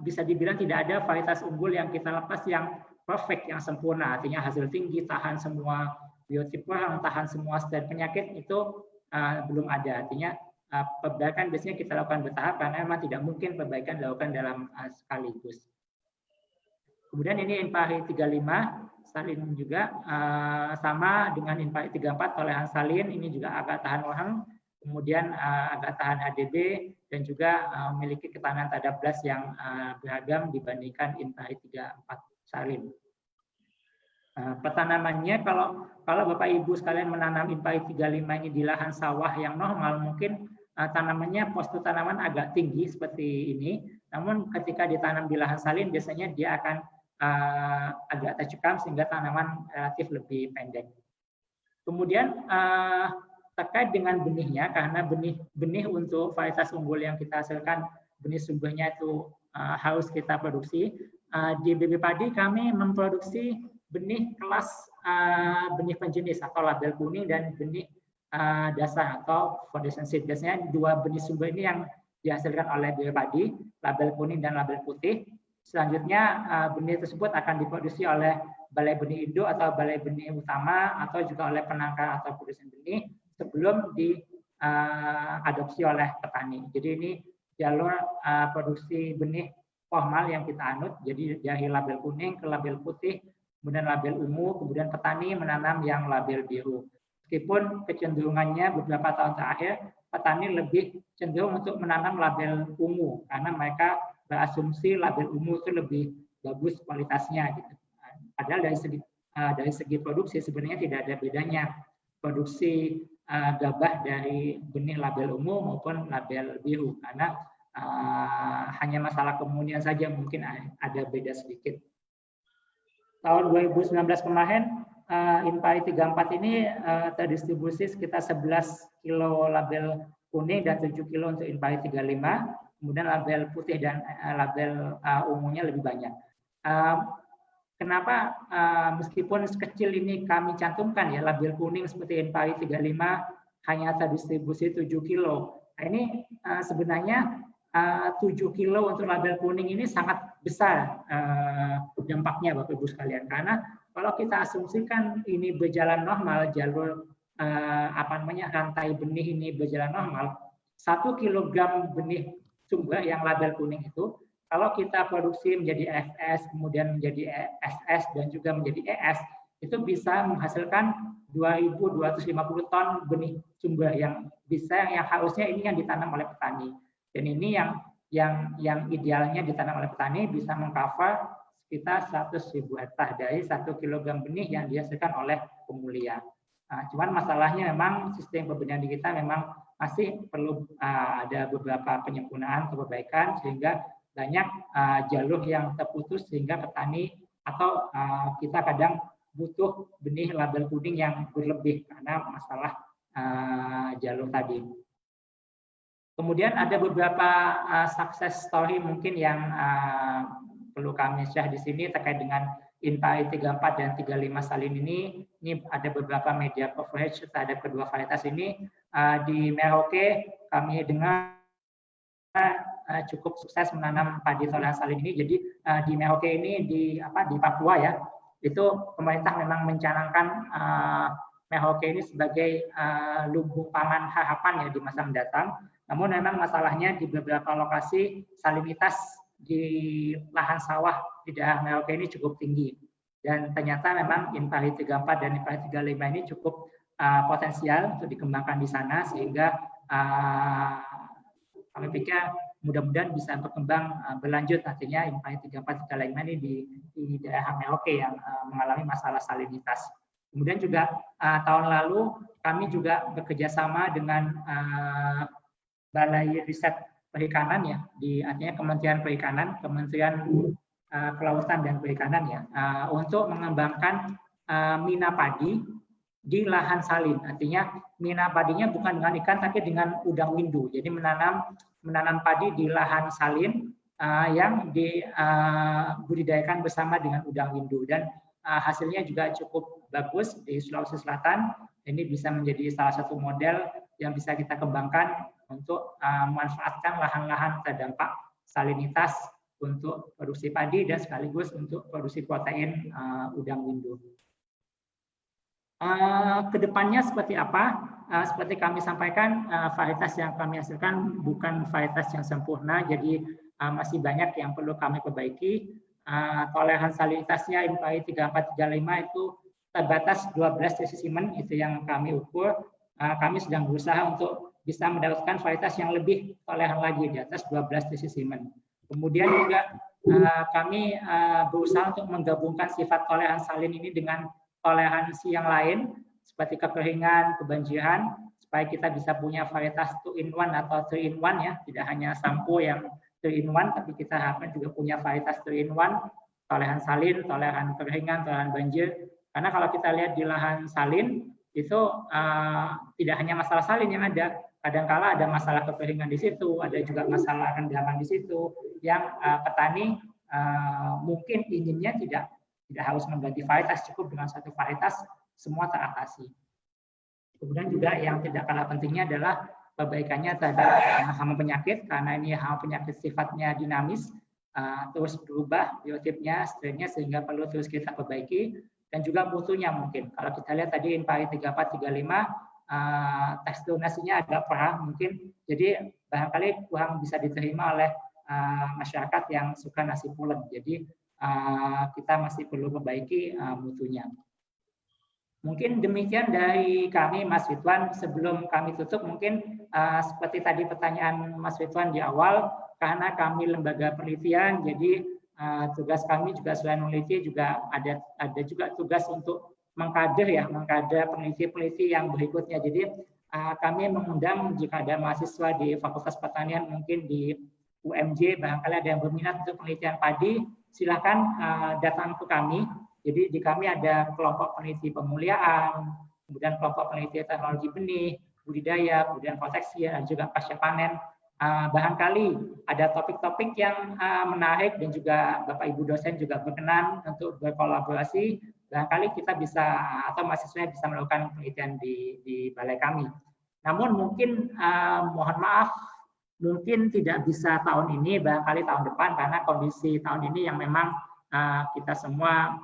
bisa dibilang tidak ada varietas unggul yang kita lepas yang perfect, yang sempurna. Artinya hasil tinggi, tahan semua biotip orang, tahan semua strain penyakit itu belum ada. Artinya perbaikan biasanya kita lakukan bertahap karena memang tidak mungkin perbaikan dilakukan dalam sekaligus. Kemudian ini INPAHI 35 salin juga sama dengan INPAHI 34 toleransi salin, ini juga agak tahan orang, kemudian agak tahan HDB dan juga memiliki ketahanan terhadap blast yang beragam dibandingkan INPAHI 34 salin. Petanamannya kalau Bapak Ibu sekalian menanam INPAHI 35 ini di lahan sawah yang normal, mungkin tanamannya postur tanaman agak tinggi seperti ini. Namun ketika ditanam di lahan salin biasanya dia akan agak tercekam sehingga tanaman relatif lebih pendek. Kemudian terkait dengan benihnya, karena benih untuk varietas unggul yang kita hasilkan, benih sumbernya itu harus kita produksi. Di BB Padi kami memproduksi benih kelas benih penjenis atau label kuning dan benih dasar atau foundation seed. Biasanya dua benih sumber ini yang dihasilkan oleh BB Padi, label kuning dan label putih. Selanjutnya benih tersebut akan diproduksi oleh Balai Benih Indo atau Balai Benih Utama atau juga oleh penangkar atau produsen benih sebelum diadopsi oleh petani. Jadi ini jalur produksi benih formal yang kita anut. Jadi dari label kuning ke label putih, kemudian label ungu, kemudian petani menanam yang label biru. Meskipun kecenderungannya beberapa tahun terakhir petani lebih cenderung untuk menanam label ungu karena mereka berasumsi label ungu itu lebih bagus kualitasnya gitu. Padahal dari segi produksi sebenarnya tidak ada bedanya produksi gabah dari benih label ungu maupun label biru karena hanya masalah kemunian saja mungkin ada beda sedikit. Tahun 2019 kemarin INPAHI 34 ini terdistribusi sekitar 11 kilo label kuning dan 7 kilo untuk INPAHI 35. Kemudian label putih dan label ungunya lebih banyak. Kenapa meskipun sekecil ini kami cantumkan ya label kuning seperti INPAHI 35 hanya terdistribusi 7 kilo. Nah, ini sebenarnya 7 kilo untuk label kuning ini sangat besar dampaknya Bapak Ibu sekalian. Karena kalau kita asumsikan ini berjalan normal, jalur rantai benih ini berjalan normal, 1 kilogram benih sumber yang label kuning itu, kalau kita produksi menjadi FS, kemudian menjadi SS, dan juga menjadi ES, itu bisa menghasilkan 2.250 ton benih sumber yang harusnya ini yang ditanam oleh petani. Dan ini yang idealnya ditanam oleh petani bisa mengcover sekitar 100.000 hektar dari 1 kilogram benih yang dihasilkan oleh pemulihan. Cuman masalahnya memang sistem pembenihan di kita memang masih perlu ada beberapa penyempurnaan atau perbaikan sehingga banyak jalur yang terputus sehingga petani atau kita kadang butuh benih label kuning yang berlebih karena masalah jalur tadi. Kemudian ada beberapa success story mungkin yang perlu kami share di sini terkait dengan INPAHI 34 dan 35 salin ini ada beberapa media coverage terhadap kedua varietas ini. Di Merauke kami dengar cukup sukses menanam padi toleran salin ini. Jadi di Merauke ini di Papua ya, itu pemerintah memang mencanangkan Merauke ini sebagai lumbung pangan harapan ya di masa mendatang. Namun memang masalahnya di beberapa lokasi salinitas di lahan sawah di daerah Merauke ini cukup tinggi. Dan ternyata memang Impari 34 dan Impari 35 ini cukup potensial untuk dikembangkan di sana, sehingga kami pikir mudah-mudahan bisa berkembang berlanjut nantinya Impari 34 35 ini di daerah Merauke yang mengalami masalah salinitas. Kemudian juga tahun lalu kami juga bekerja sama dengan Balai Riset Perikanan ya, artinya Kementerian Perikanan, Kementerian Kelautan dan Perikanan ya, untuk mengembangkan mina padi di lahan salin. Artinya mina padinya bukan dengan ikan tapi dengan udang windu. Jadi menanam padi di lahan salin yang dibudidayakan bersama dengan udang windu, dan hasilnya juga cukup bagus di Sulawesi Selatan. Ini bisa menjadi salah satu model yang bisa kita kembangkan untuk memanfaatkan lahan-lahan terdampak salinitas untuk produksi padi dan sekaligus untuk produksi protein udang windu. Kedepannya seperti apa? Seperti kami sampaikan, varietas yang kami hasilkan bukan varietas yang sempurna, jadi masih banyak yang perlu kami perbaiki. Toleran salinitasnya Impari 34 35 itu terbatas 12 desisimen, itu yang kami ukur. Kami sedang berusaha untuk bisa mendapatkan varietas yang lebih toleran lagi di atas 12 desisimen. Kemudian juga kami berusaha untuk menggabungkan sifat toleran salin ini dengan toleransi yang lain seperti kekeringan, kebanjiran, supaya kita bisa punya varietas 2-in-1 atau 3-in-1 ya, tidak hanya sampo yang 3-in-1, tapi kita harapkan juga punya varietas 3-in-1, toleran salin, toleran kekeringan, toleran banjir. Karena kalau kita lihat di lahan salin itu tidak hanya masalah salin yang ada, kadangkala ada masalah kekeringan di situ, ada juga masalah rendaman di situ, yang petani mungkin inginnya tidak harus mengganti varietas, cukup dengan satu varietas semua teratasi. Kemudian juga yang tidak kalah pentingnya adalah perbaikannya terhadap hama penyakit, karena ini hama penyakit sifatnya dinamis, terus berubah biotipnya, strainnya, sehingga perlu terus kita perbaiki. Dan juga mutunya mungkin. Kalau kita lihat tadi Impari 34 35, tekstur nasinya agak perah mungkin, jadi barangkali kurang bisa diterima oleh masyarakat yang suka nasi pulen. Jadi kita masih perlu perbaiki mutunya. Mungkin demikian dari kami, Mas Ridwan. Sebelum kami tutup, mungkin seperti tadi pertanyaan Mas Ridwan di awal, karena kami lembaga penelitian, jadi tugas kami juga selain meneliti juga ada juga tugas untuk mengkader peneliti-peneliti yang berikutnya. Jadi kami mengundang jika ada mahasiswa di Fakultas Pertanian, mungkin di UMJ, barangkali ada yang berminat untuk penelitian padi, silakan datang ke kami. Jadi di kami ada kelompok peneliti pemuliaan, kemudian kelompok peneliti teknologi benih, budidaya, kemudian proteksi, dan juga pasca panen. Barangkali ada topik-topik yang menarik dan juga Bapak Ibu dosen juga berkenan untuk berkolaborasi, barangkali kita bisa atau mahasiswanya bisa melakukan penelitian di balai kami. Namun mungkin mohon maaf, mungkin tidak bisa tahun ini, barangkali tahun depan, karena kondisi tahun ini yang memang kita semua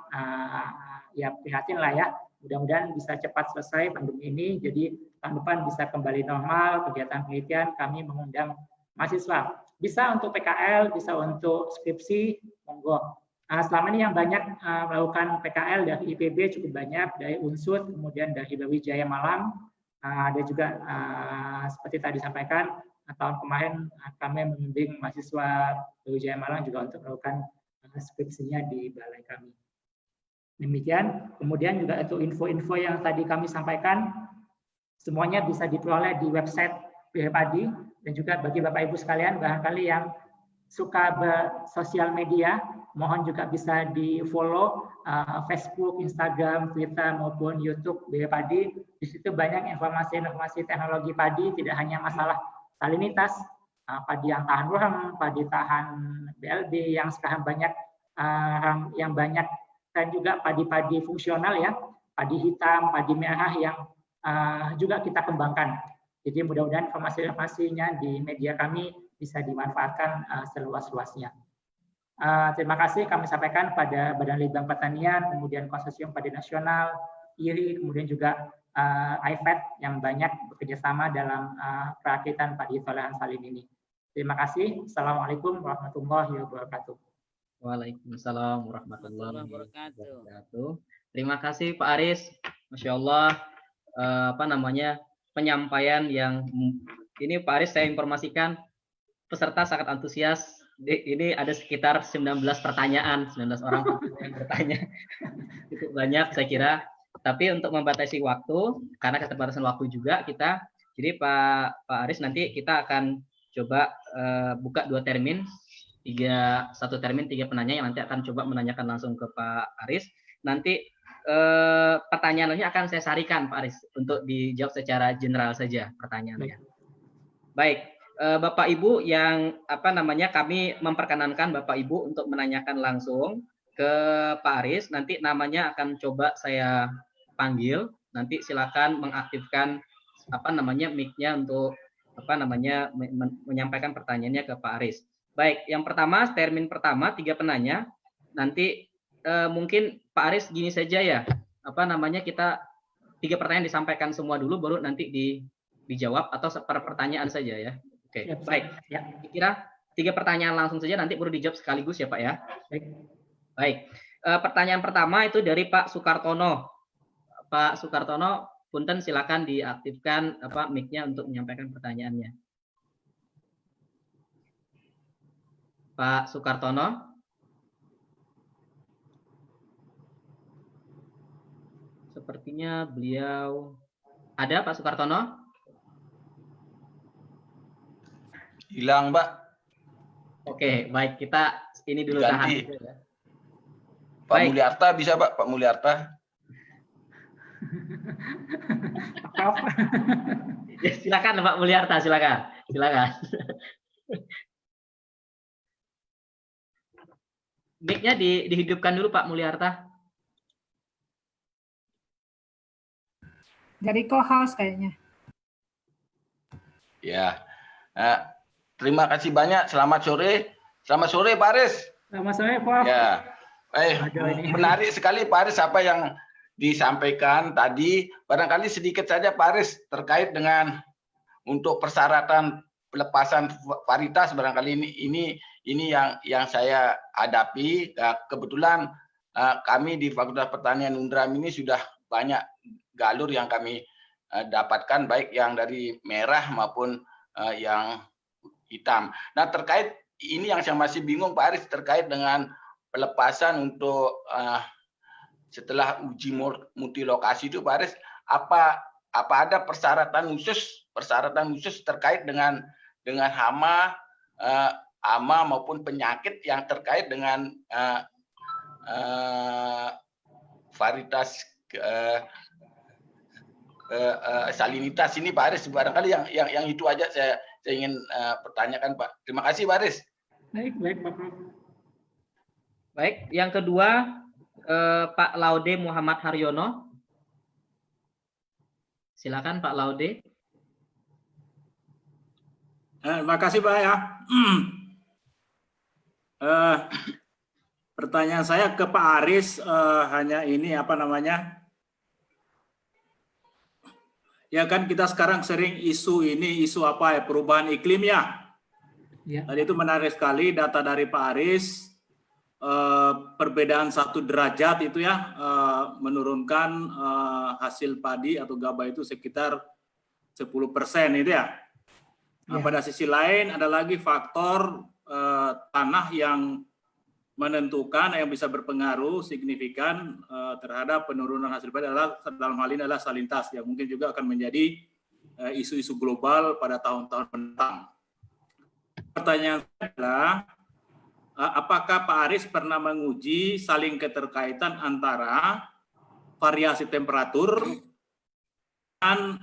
ya prihatin lah ya. Mudah-mudahan bisa cepat selesai pandemi ini, jadi tahun depan bisa kembali normal kegiatan penelitian. Kami mengundang mahasiswa, bisa untuk PKL, bisa untuk skripsi, monggo. Selama ini yang banyak melakukan PKL dari IPB cukup banyak, dari Unsur, kemudian dari Brawijaya Malang, ada juga seperti tadi disampaikan, tahun kemarin kami membimbing mahasiswa Brawijaya Malang juga untuk melakukan skripsinya di balai kami. Demikian, kemudian juga itu info-info yang tadi kami sampaikan, semuanya bisa diperoleh di website Padi, dan juga bagi Bapak Ibu sekalian, barangkali yang suka bersosial media, mohon juga bisa di-follow Facebook, Instagram, Twitter, maupun YouTube Padi. Di situ banyak informasi-informasi teknologi padi, tidak hanya masalah salinitas, padi yang tahan ruang, padi tahan BLB, yang sekarang banyak dan juga padi-padi fungsional ya, padi hitam, padi merah yang juga kita kembangkan. Jadi mudah-mudahan informasi-informasinya di media kami bisa dimanfaatkan seluas-luasnya. Terima kasih kami sampaikan pada Badan Litbang Pertanian, kemudian Konsorsium Padi Nasional, IRI, kemudian juga IFAD yang banyak bekerjasama dalam perakitan padi olahan salin ini. Terima kasih. Assalamualaikum warahmatullahi wabarakatuh. Waalaikumsalam warahmatullahi wabarakatuh. Terima kasih Pak Aris. Masya Allah, penyampaian yang ini Pak Aris, saya informasikan peserta sangat antusias. Ini ada sekitar 19 pertanyaan, 19 orang yang bertanya. Cukup banyak saya kira. Tapi untuk membatasi waktu, karena keterbatasan waktu juga kita, jadi Pak Aris nanti kita akan coba buka 2 termin, 1 termin 3 penanya yang nanti akan coba menanyakan langsung ke Pak Aris. Nanti pertanyaannya akan saya sarikan Pak Aris untuk dijawab secara general saja pertanyaannya. Baik. Bapak Ibu yang kami memperkenankan Bapak Ibu untuk menanyakan langsung ke Pak Aris, nanti namanya akan coba saya panggil, nanti silakan mengaktifkan mic-nya untuk menyampaikan pertanyaannya ke Pak Aris. Baik, yang pertama, termin pertama 3 penanya, nanti mungkin Pak Aris gini saja ya, kita 3 pertanyaan disampaikan semua dulu, baru nanti dijawab atau per pertanyaan saja ya. Oke, baik. Ya, kira 3 pertanyaan langsung saja, nanti baru dijawab sekaligus ya Pak ya. Baik. Pertanyaan pertama itu dari Pak Sukartono. Pak Sukartono, punten silakan diaktifkan mic-nya untuk menyampaikan pertanyaannya. Pak Sukartono. Sepertinya beliau ada, Pak Sukartono? Hilang, Mbak. Oke, baik, kita ini dulu tahan. Pak Mulyarta bisa, Pak? Pak Mulyarta. Ya, silakan Pak Mulyarta, silakan. Mic-nya dihidupkan dulu Pak Mulyarta. Dari co-host kayaknya. Ya. Terima kasih banyak. Selamat sore. Selamat sore Pak Aris. Selamat sore Pak. Ya. Menarik sekali Pak Aris apa yang disampaikan tadi. Barangkali sedikit saja Pak Aris terkait dengan untuk persyaratan pelepasan varietas, barangkali ini yang saya hadapi. Kebetulan kami di Fakultas Pertanian Undram ini sudah banyak galur yang kami dapatkan, baik yang dari merah maupun yang hitam. Nah, terkait ini yang saya masih bingung Pak Aris terkait dengan pelepasan untuk setelah uji multilokasi itu Pak Aris, apa ada persyaratan khusus terkait dengan hama maupun penyakit yang terkait dengan varietas salinitas ini Pak Aris. Barangkali yang itu aja saya ingin pertanyakan Pak. Terima kasih Pak Aris. Baik Pak. Baik, yang kedua Pak Laude Muhammad Haryono. Silakan Pak Laude. Terima kasih Pak ya. Pertanyaan saya ke Pak Aris hanya ini ya kan kita sekarang sering isu apa ya, perubahan iklim ya. Tadi itu menarik sekali data dari Pak Aris, perbedaan 1 derajat itu ya menurunkan hasil padi atau gabah itu sekitar 10% itu ya. Nah, pada sisi lain ada lagi faktor tanah yang menentukan, yang bisa berpengaruh signifikan terhadap penurunan hasil padi adalah dalam hal ini adalah salinitas yang mungkin juga akan menjadi isu-isu global pada tahun-tahun mendatang. Pertanyaan saya adalah apakah Pak Aris pernah menguji saling keterkaitan antara variasi temperatur dan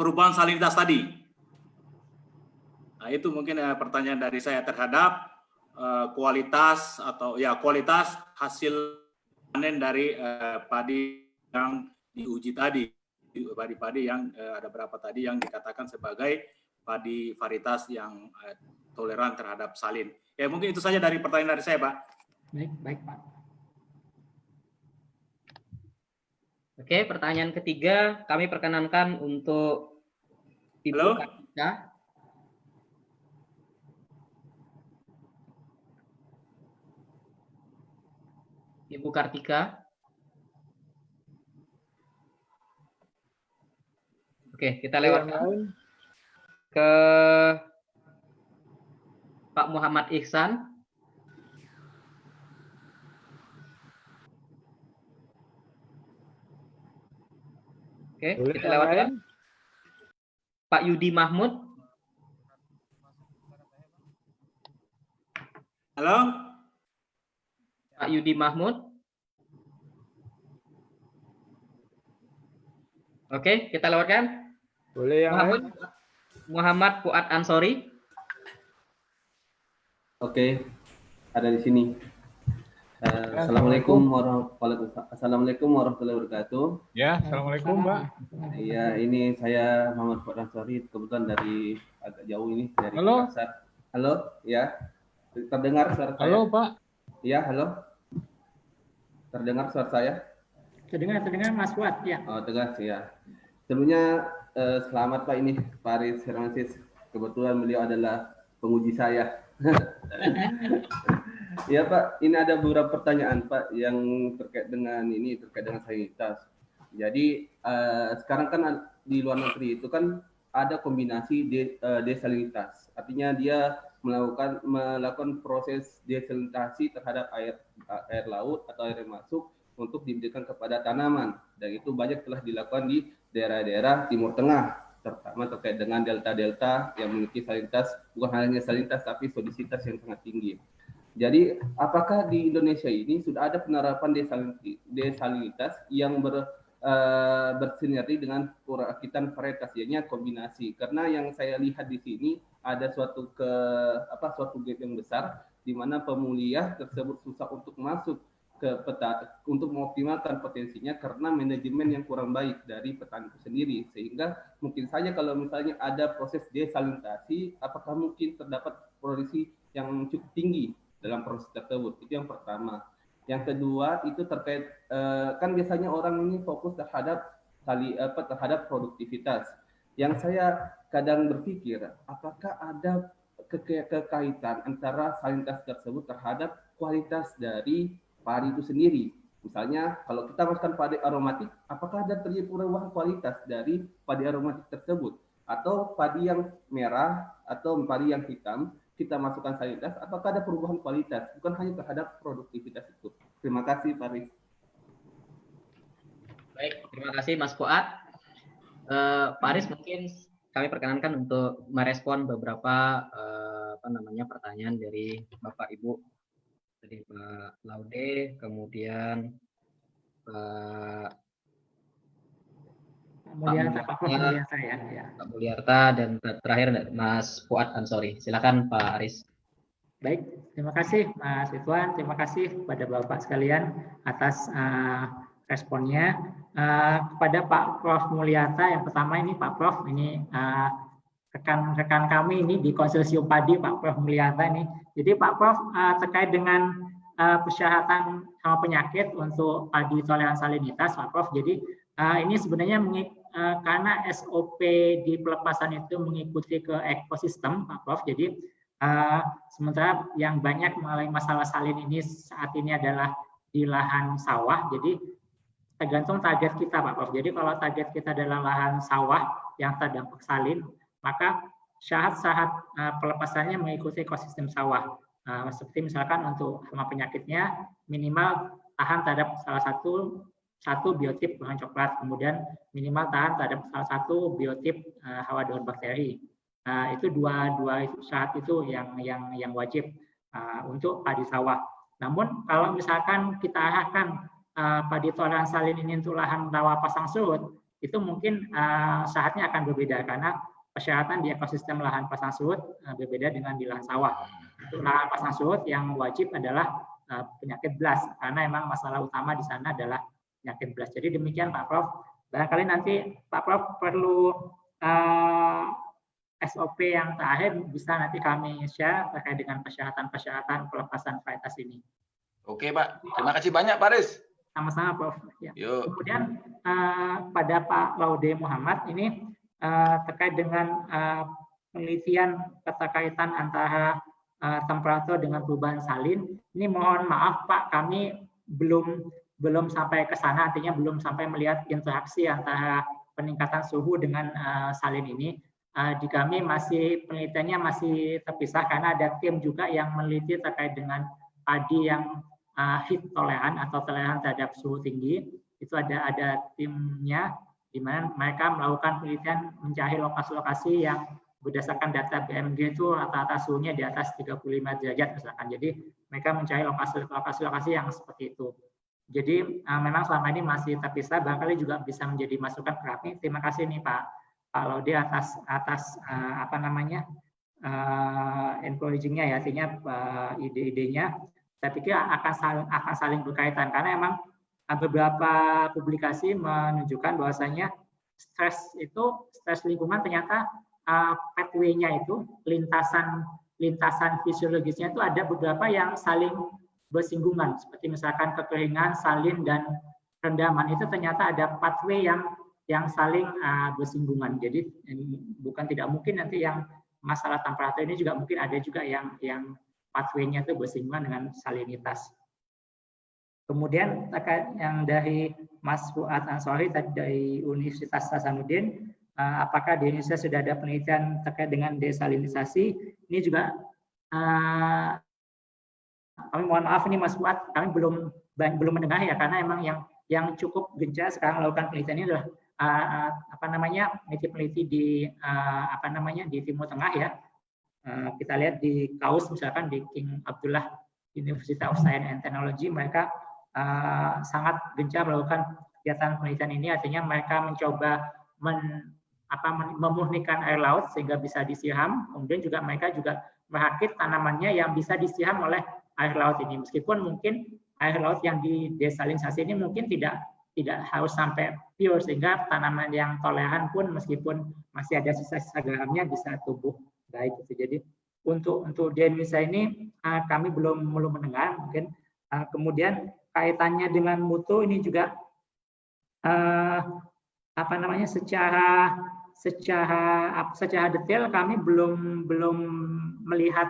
perubahan salinitas tadi? Nah, itu mungkin pertanyaan dari saya terhadap kualitas hasil panen dari padi yang diuji tadi, padi yang ada berapa tadi yang dikatakan sebagai padi varietas yang toleran terhadap salin. Ya mungkin itu saja dari pertanyaan dari saya, Pak. Baik Pak. Oke, pertanyaan ketiga kami perkenankan untuk Ibu Kartika. Ibu Kartika. Oke, kita lewatkan ke Pak Muhammad Ihsan. Oke, kita lewatkan Pak Yudi Mahmud. Halo? Pak Yudi Mahmud. Oke, kita lewatkan. Boleh yang lain? Muhammad Fuad Ansori. Oke, ada di assalamualaikum warahmatullahi wabarakatuh. Ya, assalamualaikum Pak. Iya, ini saya Muhammad Fuad Ansori, kebetulan dari agak jauh ini dari Halo. Makassar. Halo, ya. Terdengar suara saya? Halo Pak. Iya, halo. Terdengar suara saya? Terdengar Mas Fuad ya. Oh, dengar ya. Sebelumnya selamat Pak ini Pak Aris Hermansyah. Kebetulan beliau adalah penguji saya. Ya Pak, ini ada beberapa pertanyaan Pak yang terkait dengan salinitas. Jadi sekarang kan di luar negeri itu kan ada kombinasi desalinitas. Artinya dia melakukan proses desalinasi terhadap air laut atau air yang masuk untuk diberikan kepada tanaman, dan itu banyak telah dilakukan di daerah-daerah Timur Tengah, terutama terkait dengan delta-delta yang memiliki salinitas, bukan hanya salinitas tapi sodisitas yang sangat tinggi. Jadi apakah di Indonesia ini sudah ada penerapan desalinitas yang bersinergi dengan perakitan varietas, yaitu kombinasi? Karena yang saya lihat di sini ada suatu gap yang besar di mana pemuliah tersebut susah untuk masuk ke peta untuk mengoptimalkan potensinya karena manajemen yang kurang baik dari petani itu sendiri, sehingga mungkin saja kalau misalnya ada proses desalinasi, apakah mungkin terdapat produksi yang cukup tinggi dalam proses tersebut? Itu yang pertama. Yang kedua itu terkait kan biasanya orang ini fokus terhadap produktivitas. Yang saya kadang berpikir, apakah ada kekaitan antara salinitas tersebut terhadap kualitas dari padi itu sendiri? Misalnya kalau kita masukkan padi aromatik, apakah ada terjadi perubahan kualitas dari padi aromatik tersebut? Atau padi yang merah atau padi yang hitam kita masukkan salinitas, apakah ada perubahan kualitas? Bukan hanya terhadap produktivitas itu. Terima kasih Pak Aris. Baik, terima kasih Mas Fuad. Pak Aris, mungkin kami perkenankan untuk merespon beberapa pertanyaan dari Bapak Ibu. Dari Pak Laude, kemudian Pak Mulyarta, dan terakhir Mas Fuad Ansori. Silakan Pak Aris. Baik, terima kasih Mas Ridwan, terima kasih kepada Bapak sekalian atas responnya. Kepada Pak Prof Mulyarta, yang pertama ini Pak Prof, ini rekan-rekan kami ini di konsorsium padi Pak Prof Mulyarta ini. Jadi Pak Prof terkait dengan persyaratan sama penyakit untuk padi toleran salinitas Pak Prof. Jadi ini sebenarnya karena SOP di pelepasan itu mengikuti ke ekosistem Pak Prof. Jadi sementara yang banyak mengalami masalah salin ini saat ini adalah di lahan sawah. Jadi tergantung target kita Pak Prof. Jadi kalau target kita adalah lahan sawah yang terdampak salin, maka syarat-syarat pelepasannya mengikuti ekosistem sawah. Seperti misalkan untuk hama penyakitnya minimal tahan terhadap salah satu biotip buah coklat, kemudian minimal tahan terhadap salah satu biotip hawa daun bakteri. Itu dua syarat itu yang wajib untuk padi sawah. Namun kalau misalkan kita arahkan padi toleran salin ini untuk lahan rawa pasang surut, itu mungkin syaratnya akan berbeda karena persyaratan di ekosistem lahan pasang surut berbeda dengan di lahan sawah. Untuk lahan pasang surut yang wajib adalah penyakit blast, karena memang masalah utama di sana adalah penyakit blast. Jadi demikian Pak Prof. Barangkali nanti Pak Prof perlu SOP yang terakhir bisa nanti kami share terkait dengan persyaratan-persyaratan pelepasan varietas ini. Oke Pak, terima kasih banyak Pak Aris. Sama-sama Prof. Ya. Yuk. Kemudian pada Pak Laude Muhammad ini terkait dengan penelitian keterkaitan antara temperatur dengan perubahan salin. Ini mohon maaf Pak, kami belum sampai ke sana, artinya belum sampai melihat interaksi antara peningkatan suhu dengan salin ini. Di kami penelitiannya masih terpisah karena ada tim juga yang meneliti terkait dengan padi yang heat toleran atau toleran terhadap suhu tinggi. Itu ada timnya di mana mereka melakukan penelitian mencari lokasi-lokasi yang berdasarkan data BMG itu rata-rata suhunya di atas 35 derajat misalkan. Jadi mereka mencari lokasi-lokasi yang seperti itu. Jadi memang selama ini masih terpisah, barangkali juga bisa menjadi masukan ke kami. Terima kasih nih Pak Laude atas encouraging-nya ya, artinya ide-idenya. Saya pikir akan saling berkaitan karena emang beberapa publikasi menunjukkan bahwasanya stres lingkungan ternyata pathway-nya itu lintasan fisiologisnya itu ada beberapa yang saling bersinggungan, seperti misalkan kekeringan, salin dan rendaman itu ternyata ada pathway yang saling bersinggungan. Jadi bukan tidak mungkin nanti yang masalah temperatur ini juga mungkin ada juga yang pathway-nya itu bersinggungan dengan salinitas. Kemudian terkait yang dari Mas Fuad Ansori dari Universitas Hasanuddin, apakah di Indonesia sudah ada penelitian terkait dengan desalinisasi? Ini juga kami mohon maaf ini Mas Fuad, kami belum mendengar ya, karena emang yang cukup gencar sekarang melakukan penelitian ini adalah peneliti di di Timur Tengah ya. Kita lihat di KAUS misalkan di King Abdullah University of Science and Technology, mereka sangat gencar melakukan kegiatan penelitian ini, artinya mereka mencoba memurnikan air laut sehingga bisa disiram, kemudian juga mereka juga merakit tanamannya yang bisa disiram oleh air laut ini, meskipun mungkin air laut yang didesalinisasi ini mungkin tidak harus sampai pure, sehingga tanaman yang toleran pun meskipun masih ada sisa-sisa garamnya bisa tumbuh baik. Jadi untuk di Indonesia ini kami belum mendengar mungkin. Kemudian kaitannya dengan mutu ini juga secara detail kami belum melihat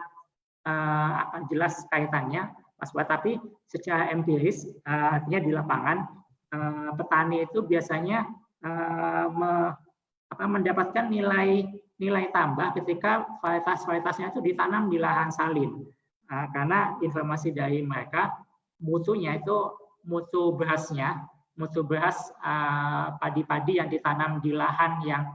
jelas kaitannya Mas Fuad, tapi secara empiris artinya di lapangan petani itu biasanya mendapatkan nilai tambah ketika varietasnya itu ditanam di lahan salin, karena informasi dari mereka mutunya itu mutu beras padi-padi yang ditanam di lahan yang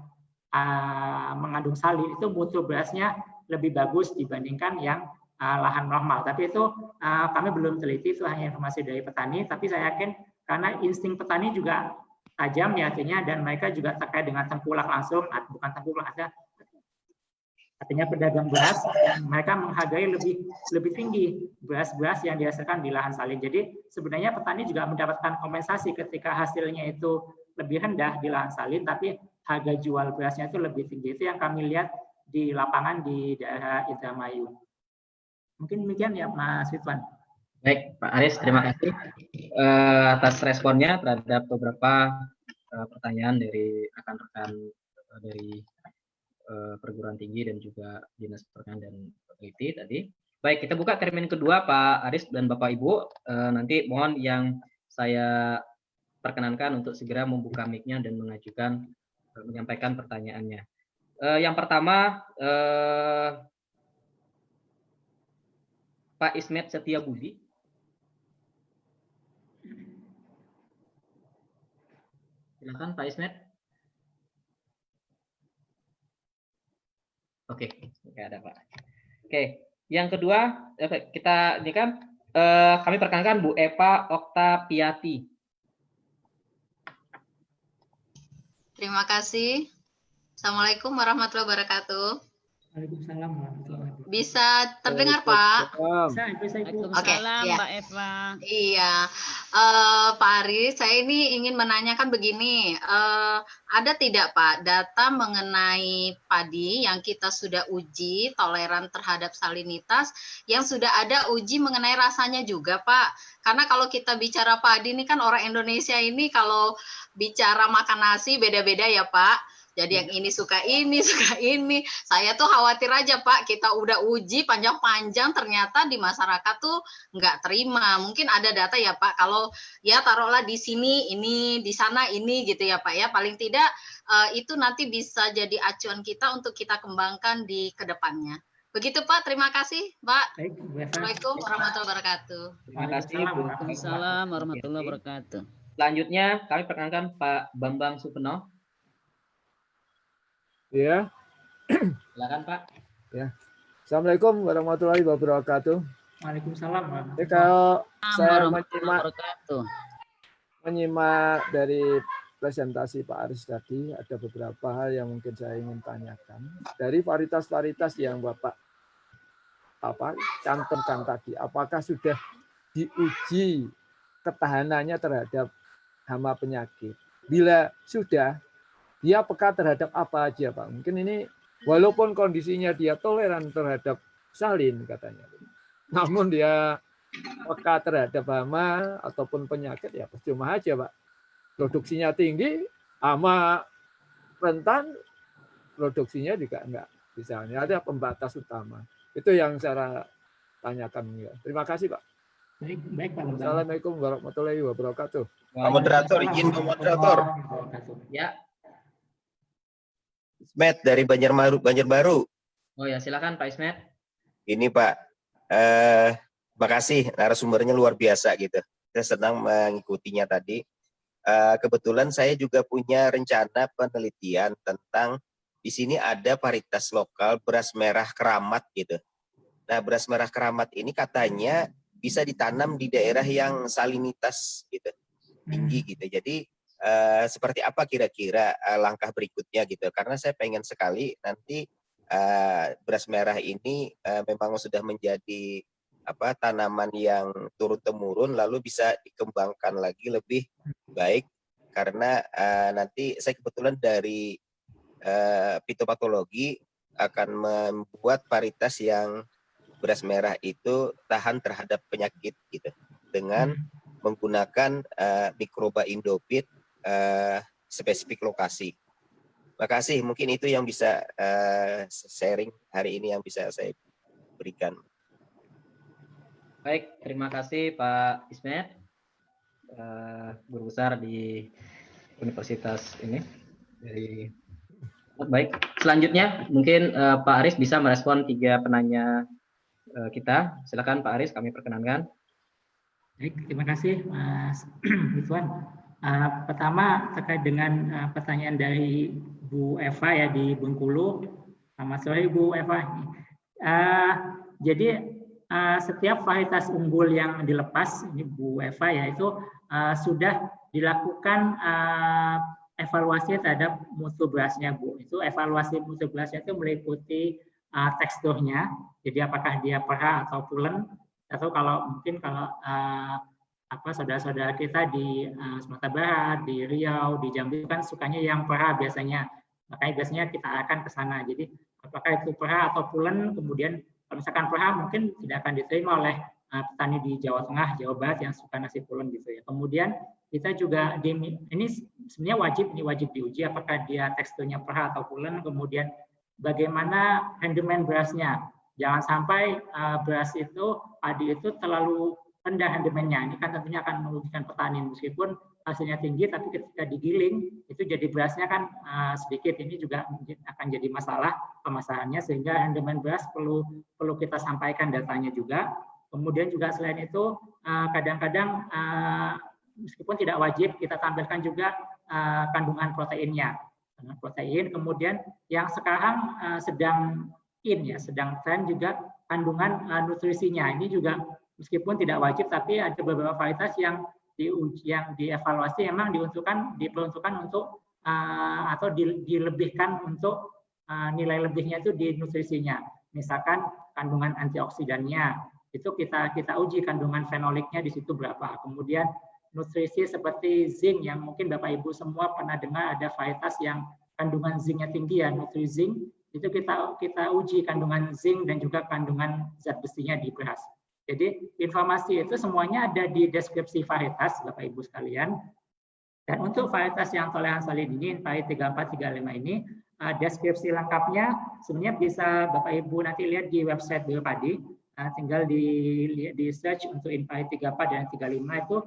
mengandung salin itu mutu berasnya lebih bagus dibandingkan yang lahan normal. Tapi itu kami belum teliti, itu hanya informasi dari petani, tapi saya yakin karena insting petani juga tajam ya artinya, dan mereka juga terkait dengan tengkulak langsung, bukan tengkulak, artinya pedagang beras, dan mereka menghargai lebih tinggi beras-beras yang dihasilkan di lahan salin. Jadi sebenarnya petani juga mendapatkan kompensasi ketika hasilnya itu lebih rendah di lahan salin, tapi harga jual berasnya itu lebih tinggi. Itu yang kami lihat di lapangan di daerah Indramayu. Mungkin demikian ya Mas Ridwan. Baik Pak Aris, terima kasih atas responnya terhadap beberapa pertanyaan dari rekan-rekan dari perguruan tinggi dan juga dinas pertanian dan peneliti tadi. Baik, kita buka termin kedua Pak Aris dan Bapak Ibu. Nanti mohon yang saya perkenankan untuk segera membuka mic-nya dan menyampaikan pertanyaannya. Yang pertama Pak Ismet Setia Budi. Silakan Pak Ismet. Oke, nggak ada Pak. Oke, yang kedua kita ini kan kami perkenalkan Bu Eva Oktaviati. Terima kasih. Assalamualaikum warahmatullahi wabarakatuh. Waalaikumsalam warahmatullahi wabarakatuh. Bisa terdengar, Pak? Bisa, Ibu. Oke, Waalaikumsalam, ya. Mbak Eva. Iya, Pak Aris, saya ini ingin menanyakan begini, ada tidak Pak data mengenai padi yang kita sudah uji toleran terhadap salinitas, yang sudah ada uji mengenai rasanya juga Pak? Karena kalau kita bicara padi ini kan orang Indonesia ini kalau bicara makan nasi beda-beda ya Pak. Jadi yang ini suka ini, suka ini. Saya tuh khawatir aja Pak, kita udah uji panjang-panjang, ternyata di masyarakat tuh nggak terima. Mungkin ada data ya Pak, kalau ya taruhlah di sini ini, di sana ini gitu ya Pak ya. Paling tidak itu nanti bisa jadi acuan kita untuk kita kembangkan di kedepannya. Begitu Pak, terima kasih Pak. Assalamualaikum warahmatullahi wabarakatuh. Terima kasih Bu. Waalaikumsalam warahmatullahi wabarakatuh. Selanjutnya kami perkenalkan Pak Bambang Supeno. Ya. Silakan Pak. Ya. Assalamualaikum warahmatullahi wabarakatuh. Waalaikumsalam. Jadi kalau saya Wabarakatuh. menyimak dari presentasi Pak Aris tadi, ada beberapa hal yang mungkin saya ingin tanyakan. Dari varietas-varietas yang Bapak cantumkan tadi, apakah sudah diuji ketahanannya terhadap hama penyakit? Bila sudah, dia peka terhadap apa aja, Pak? Mungkin ini walaupun kondisinya dia toleran terhadap salin katanya, namun dia peka terhadap hama ataupun penyakit, ya percuma aja, Pak. Produksinya tinggi, hama rentan, produksinya juga enggak. Misalnya ada pembatas utama. Itu yang saya tanyakan. Ya. Terima kasih, Pak. Baik, Pak. Assalamualaikum warahmatullahi wabarakatuh. Pak Moderator, izin Pak Moderator. Ya. Ismet dari Banjarbaru. Oh ya, silakan Pak Ismet. Ini Pak, makasih narasumbernya luar biasa gitu. Saya senang mengikutinya tadi. Kebetulan saya juga punya rencana penelitian tentang di sini ada varietas lokal beras merah keramat gitu. Nah, beras merah keramat ini katanya bisa ditanam di daerah yang salinitas gitu, tinggi gitu. Jadi seperti apa kira-kira langkah berikutnya gitu? Karena saya pengen sekali nanti beras merah ini memang sudah menjadi tanaman yang turun-temurun, lalu bisa dikembangkan lagi lebih baik. Karena nanti saya kebetulan dari fitopatologi akan membuat varietas yang beras merah itu tahan terhadap penyakit gitu dengan menggunakan mikroba indofit spesifik lokasi. Makasih, mungkin itu yang bisa sharing hari ini yang bisa saya berikan. Baik, terima kasih Pak Ismet, guru besar di Universitas ini. Baik, selanjutnya mungkin Pak Aris bisa merespon 3 penanya kita. Silakan Pak Aris, kami perkenankan. Baik, terima kasih Mas Ridwan. Pertama terkait dengan pertanyaan dari Bu Eva ya di Bengkulu. Selamat sore Bu Eva. Jadi setiap varietas unggul yang dilepas, ini Bu Eva ya, itu sudah dilakukan evaluasi terhadap mutu berasnya Bu. Itu evaluasi mutu berasnya itu meliputi teksturnya, jadi apakah dia perah atau pulen, atau kalau mungkin kalau saudara-saudara kita di Sumatera Barat, di Riau, di Jambi kan sukanya yang perah biasanya, makanya biasanya kita akan ke sana. Jadi apakah itu perah atau pulen, kemudian kalau misalkan perah mungkin tidak akan diterima oleh petani di Jawa Tengah, Jawa Barat yang suka nasi pulen gitu ya. Kemudian kita juga ini sebenarnya wajib diuji apakah dia teksturnya perah atau pulen, kemudian bagaimana handeman berasnya. Jangan sampai beras itu, padi itu terlalu rendah handemannya. Ini kan tentunya akan merugikan petani meskipun hasilnya tinggi, tapi ketika digiling itu jadi berasnya kan sedikit. Ini juga akan jadi masalah pemasarannya, sehingga handeman beras perlu kita sampaikan datanya juga. Kemudian juga selain itu kadang-kadang meskipun tidak wajib kita tampilkan juga kandungan proteinnya. Protein, kemudian yang sekarang sedang tren juga kandungan nutrisinya. Ini juga meskipun tidak wajib, tapi ada beberapa varietas yang dievaluasi memang diperuntukkan untuk atau dilebihkan untuk nilai lebihnya itu di nutrisinya. Misalkan kandungan antioksidannya. Itu kita uji kandungan fenoliknya di situ berapa. Kemudian nutrisi seperti zinc yang mungkin Bapak Ibu semua pernah dengar ada varietas yang kandungan zincnya tinggi ya, Nutrizing. Itu kita uji kandungan zinc dan juga kandungan zat besinya di beras. Jadi informasi itu semuanya ada di deskripsi varietas Bapak Ibu sekalian. Dan untuk varietas yang toleran salin ini, INPAI 3435 ini, deskripsi lengkapnya sebenarnya bisa Bapak Ibu nanti lihat di website Biro Padi. Tinggal di search untuk INPAI 34 dan 35 itu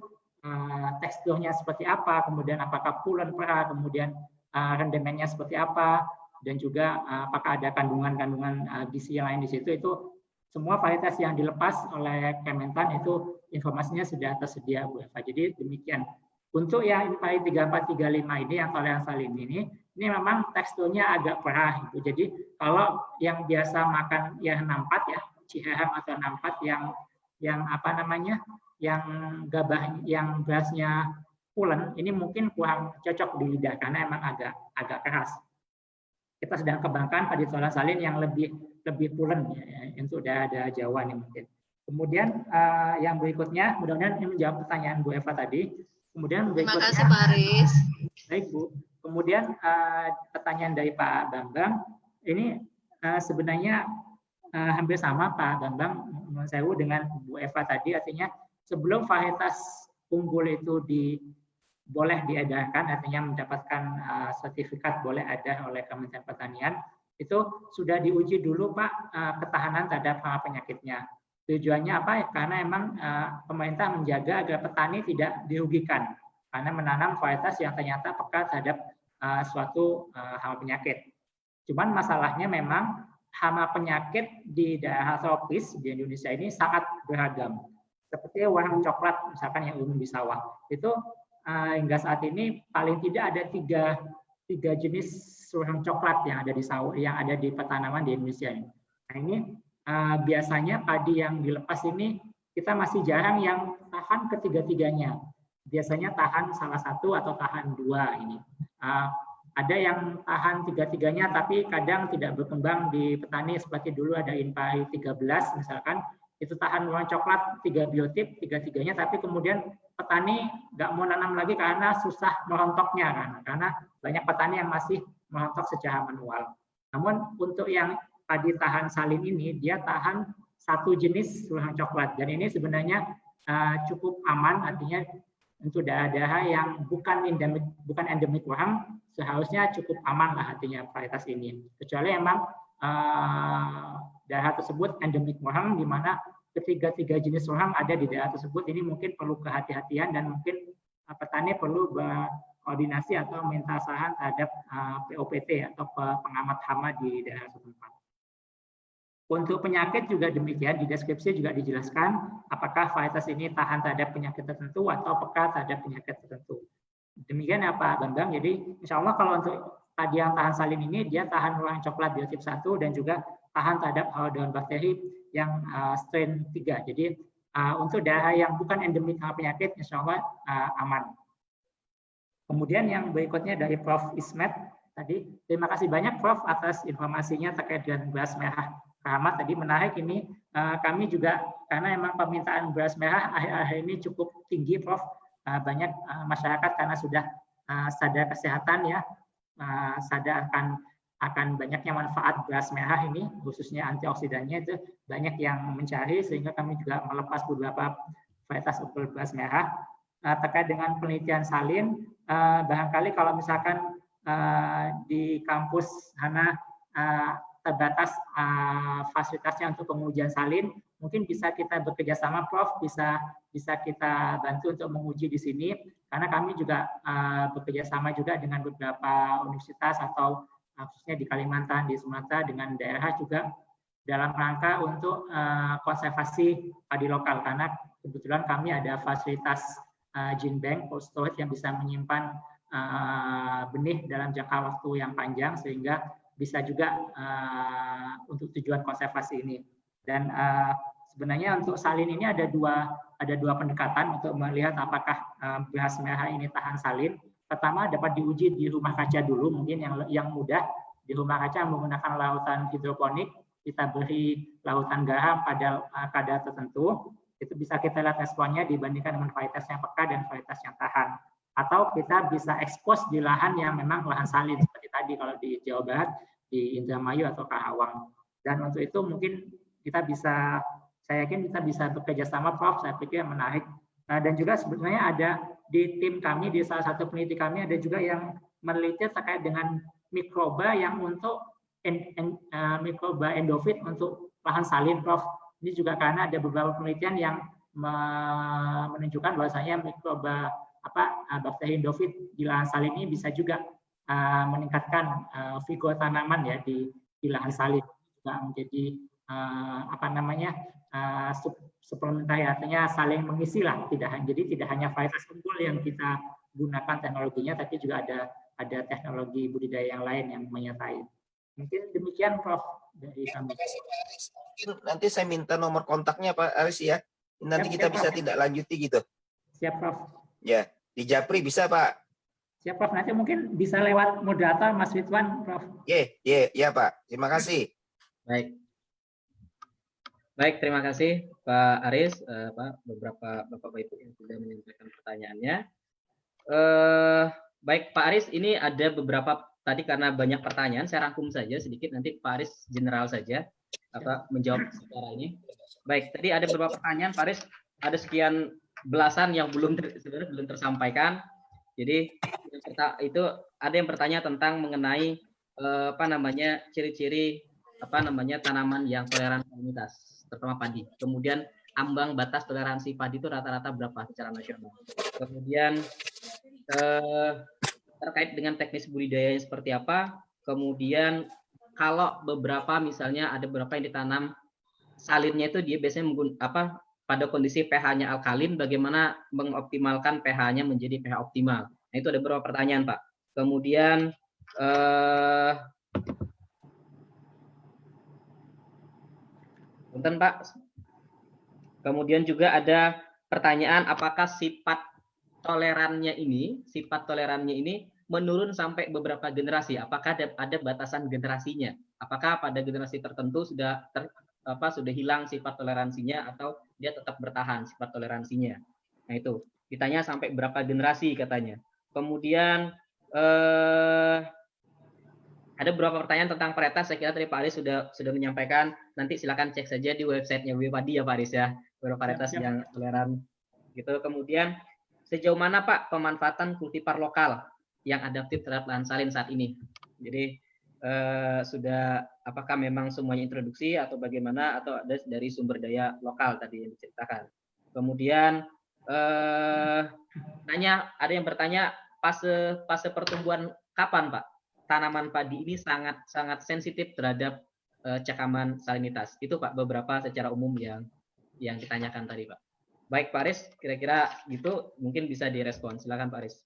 teksturnya seperti apa, kemudian apakah pulen perah, kemudian rendemennya seperti apa, dan juga apakah ada kandungan-kandungan gizi yang lain di situ. Itu semua varietas yang dilepas oleh Kementan itu informasinya sudah tersedia Bu Eva. Jadi demikian. Untuk yang INPAI 3435 ini yang toleran salin ini memang teksturnya agak perah gitu. Jadi kalau yang biasa makan yang 64 ya, Ciherang atau 64 yang apa namanya? Yang gabah, yang berasnya pulen, ini mungkin kurang cocok di lidah karena emang agak keras. Kita sedang kembangkan padi toleran salin yang lebih pulen ya, untuk daerah Jawa nih mungkin. Kemudian yang berikutnya, mudah-mudahan ini menjawab pertanyaan Bu Eva tadi. Kemudian berikutnya, terima kasih Pak Aris. Baik Bu. Kemudian pertanyaan dari Pak Bambang, ini sebenarnya hampir sama Pak Bambang menurut saya dengan Bu Eva tadi, artinya sebelum varietas unggul itu boleh diedarkan, artinya mendapatkan sertifikat boleh ada oleh Kementerian Pertanian, itu sudah diuji dulu Pak ketahanan terhadap hama penyakitnya. Tujuannya apa? Karena emang pemerintah menjaga agar petani tidak dirugikan karena menanam varietas yang ternyata peka terhadap suatu hama penyakit. Cuman masalahnya memang hama penyakit di daerah tropis di Indonesia ini sangat beragam. Seperti warna coklat misalkan yang umum di sawah. Itu hingga saat ini paling tidak ada tiga jenis warna coklat yang ada di sawah, yang ada di petanaman di Indonesia ini. Nah ini biasanya padi yang dilepas ini kita masih jarang yang tahan ketiga-tiganya. Biasanya tahan salah satu atau tahan dua ini. Ada yang tahan tiga-tiganya tapi kadang tidak berkembang di petani seperti dulu ada INPAI 13 misalkan, itu tahan warna coklat 3 biotip tiga-tiganya tapi kemudian petani nggak mau nanam lagi karena susah merontoknya karena banyak petani yang masih merontok secara manual. Namun untuk yang padi tahan salin ini dia tahan satu jenis warna coklat dan ini sebenarnya cukup aman, artinya untuk daerah-daerah yang bukan endemik warang seharusnya cukup aman lah artinya varietas ini. Kecuali emang daerah tersebut endemik warang di mana ketiga jenis warang ada di daerah tersebut, ini mungkin perlu kehati-hatian dan mungkin petani perlu berkoordinasi atau minta saran terhadap POPT atau pengamat hama di daerah setempat. Untuk penyakit juga demikian, di deskripsi juga dijelaskan apakah varietas ini tahan terhadap penyakit tertentu atau peka terhadap penyakit tertentu. Demikian ya Pak Bambang, jadi insya Allah kalau untuk padi yang tahan salin ini, dia tahan warna coklat biotip 1 dan juga tahan terhadap hawa daun bakteri yang strain 3. Jadi untuk daerah yang bukan endemik penyakit, insya Allah aman. Kemudian yang berikutnya dari Prof. Ismet tadi, terima kasih banyak Prof. atas informasinya terkait dengan beras merah Rahmat tadi, menarik ini. Kami juga karena memang permintaan beras merah akhir-akhir ini cukup tinggi Prof. Banyak masyarakat karena sudah sadar kesehatan ya, sadar akan banyaknya manfaat beras merah ini, khususnya antioksidannya itu banyak yang mencari, sehingga kami juga melepas beberapa varietas unggul beras merah. Terkait dengan penelitian salin, barangkali kalau misalkan di kampus Hana terbatas fasilitasnya untuk pengujian salin, mungkin bisa kita bekerja sama Prof, bisa kita bantu untuk menguji di sini, karena kami juga bekerja sama juga dengan beberapa universitas atau khususnya di Kalimantan, di Sumatera, dengan daerah juga dalam rangka untuk konservasi padi lokal, karena kebetulan kami ada fasilitas gene bank, cold storage yang bisa menyimpan benih dalam jangka waktu yang panjang, sehingga bisa juga untuk tujuan konservasi ini. Dan sebenarnya untuk salin ini ada dua pendekatan untuk melihat apakah beras merah ini tahan salin. Pertama dapat diuji di rumah kaca dulu, mungkin yang mudah di rumah kaca menggunakan larutan hidroponik kita beri lautan garam pada kadar tertentu, itu bisa kita lihat responnya dibandingkan dengan varietas yang peka dan varietas yang tahan. Atau kita bisa ekspos di lahan yang memang lahan salin, seperti tadi kalau di Jawa Barat, di Indramayu atau Karawang. Dan untuk itu mungkin kita bisa, saya yakin kita bisa bekerja sama, Prof, saya pikir menarik. Dan juga sebenarnya ada di tim kami, di salah satu peneliti kami, ada juga yang meneliti terkait dengan mikroba yang untuk mikroba endofit untuk lahan salin, Prof. Ini juga karena ada beberapa penelitian yang menunjukkan bahwasanya mikroba bakteri endofit di lahan salin ini bisa juga meningkatkan vigor tanaman ya di lahan salin, juga menjadi suplementari, artinya saling mengisi lah, jadi tidak hanya varietas unggul yang kita gunakan teknologinya, tapi juga ada teknologi budidaya yang lain yang menyertai. Mungkin demikian, Prof, dari kami. Nanti saya minta nomor kontaknya Pak Aris ya. Nanti kita bisa tindak lanjuti gitu. Siap, Prof. Ya, di Japri bisa Pak. Siap, Prof. Nanti mungkin bisa lewat moderator Mas Ridwan, Prof. Ya Pak. Terima kasih. Baik, terima kasih Pak Aris, beberapa Bapak Ibu yang sudah menyampaikan pertanyaannya. Baik Pak Aris, ini ada beberapa tadi karena banyak pertanyaan, saya rangkum saja sedikit, nanti Pak Aris general saja menjawab secara ini. Baik, tadi ada beberapa pertanyaan Pak Aris, ada sekian belasan yang sebenarnya belum tersampaikan. Jadi itu ada yang bertanya tentang mengenai ciri-ciri tanaman yang toleran salinitas, terutama padi. Kemudian ambang batas toleransi padi itu rata-rata berapa secara nasional. Kemudian terkait dengan teknis budidayanya seperti apa. Kemudian kalau beberapa misalnya ada beberapa yang ditanam salinnya itu dia biasanya pada kondisi pH-nya alkalin, bagaimana mengoptimalkan pH-nya menjadi pH optimal. Nah, itu ada beberapa pertanyaan, Pak. Kemudian Pak. Kemudian juga ada pertanyaan apakah sifat tolerannya ini menurun sampai beberapa generasi. Apakah ada batasan generasinya? Apakah pada generasi tertentu sudah hilang sifat toleransinya atau dia tetap bertahan sifat toleransinya? Nah, itu ditanya sampai berapa generasi katanya. Kemudian ada beberapa pertanyaan tentang varietas. Saya kira tadi Pak Aris sudah menyampaikan. Nanti silakan cek saja di websitenya WPADI ya Pak Aris ya, beberapa varietas yang toleran. Gitu. Kemudian sejauh mana Pak pemanfaatan kultivar lokal yang adaptif terhadap lahan salin saat ini? Jadi apakah memang semuanya introduksi atau bagaimana, atau ada dari sumber daya lokal tadi yang diceritakan. Kemudian ada yang bertanya fase pertumbuhan kapan Pak tanaman padi ini sangat sensitif terhadap cekaman salinitas. Itu Pak beberapa secara umum yang ditanyakan tadi Pak. Baik Pak Aris, kira-kira gitu mungkin bisa direspon. Silakan Pak Aris.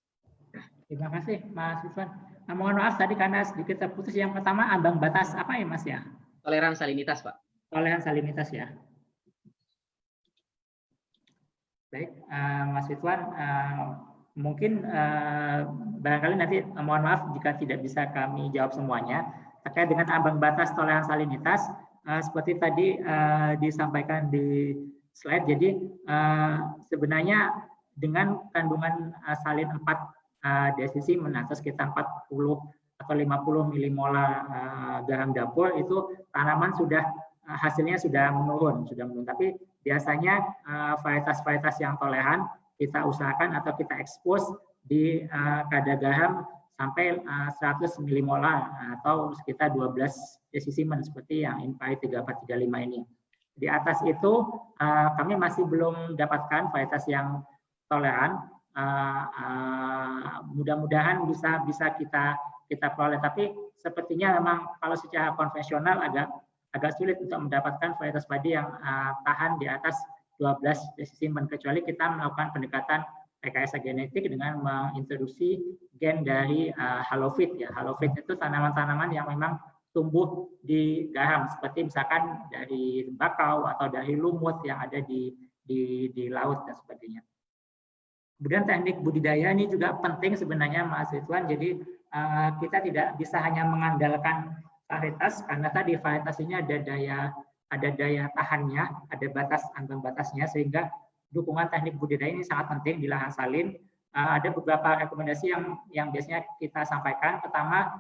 Terima kasih Mas Ridwan. Mohon maaf tadi karena sedikit terputus. Yang pertama ambang batas apa ya Mas ya? Toleran salinitas Pak. Toleran salinitas ya. Baik, Mas Ridwan, mungkin barangkali nanti mohon maaf jika tidak bisa kami jawab semuanya terkait dengan ambang batas toleran salinitas. Seperti tadi disampaikan di slide, jadi sebenarnya dengan kandungan salin 4 desisimen atau sekitar 40 atau 50 milimolar garam dapur, itu tanaman hasilnya sudah menurun. Tapi biasanya varietas-varietas yang toleran kita usahakan atau kita ekspos di kadar garam sampai 100 milimolar atau sekitar 12 desisimen seperti yang INPAI 3435 ini. Di atas itu kami masih belum dapatkan varietas yang toleran. Mudah-mudahan bisa kita peroleh, tapi sepertinya memang kalau secara konvensional agak sulit untuk mendapatkan varietas padi yang tahan di atas 12 desisimen, kecuali kita melakukan pendekatan rekayasa genetik dengan mengintroduksi gen dari halofit ya. Halofit itu tanaman-tanaman yang memang tumbuh di garam, seperti misalkan dari bakau atau dari lumut yang ada di laut dan sebagainya. Kemudian teknik budidaya ini juga penting sebenarnya Mas Ridwan. Jadi kita tidak bisa hanya mengandalkan varietas karena tadi varietas ini ada daya tahannya, ada batas ambang batasnya, sehingga dukungan teknik budidaya ini sangat penting di lahan salin. Ada beberapa rekomendasi yang biasanya kita sampaikan. Pertama,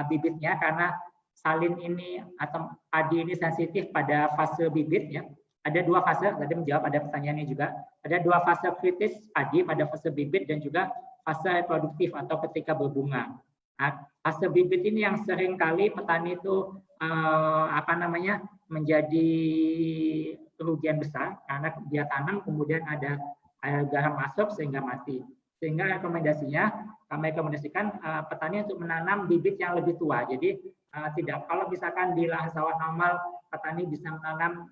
bibitnya, karena salin ini atau padi ini sensitif pada fase bibit ya. Ada dua fase, tadi menjawab ada pertanyaannya juga. Ada dua fase kritis padi pada fase bibit dan juga fase reproduktif atau ketika berbunga. Nah, fase bibit ini yang sering kali petani itu menjadi kerugian besar karena dia tanam kemudian ada air garam masuk sehingga mati. Sehingga kami rekomendasikan petani untuk menanam bibit yang lebih tua. Jadi kalau misalkan di lahan sawah normal petani bisa menanam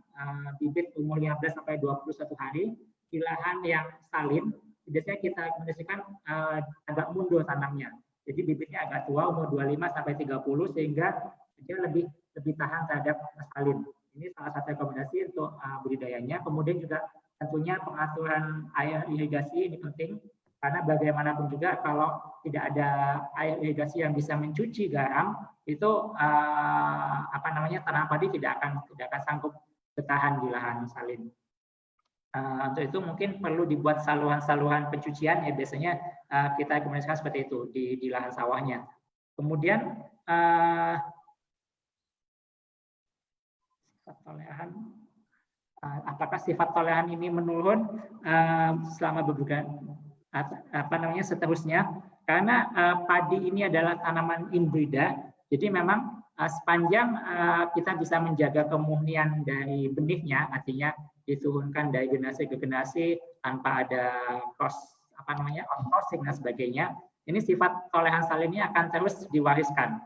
bibit umur 15 sampai 21 hari, di lahan yang salin biasanya kita rekomendasikan agak mundur tanamnya. Jadi bibitnya agak tua, umur 25 sampai 30 sehingga dia lebih tahan terhadap salin. Ini salah satu rekomendasi untuk budidayanya. Kemudian juga tentunya pengaturan air irigasi ini penting. Karena bagaimanapun juga kalau tidak ada air irigasi yang bisa mencuci garam, itu tanaman padi tidak akan sanggup bertahan di lahan salin. Untuk itu mungkin perlu dibuat saluran-saluran pencucian ya, biasanya kita rekomendasikan seperti itu di lahan sawahnya. Kemudian sifat toleran, apakah sifat toleran ini menurun selama beberapa seterusnya, karena padi ini adalah tanaman inbrida, jadi memang sepanjang kita bisa menjaga kemurnian dari benihnya, artinya diturunkan dari generasi ke generasi tanpa ada outsourcing dan sebagainya, ini sifat toleran salin ini akan terus diwariskan,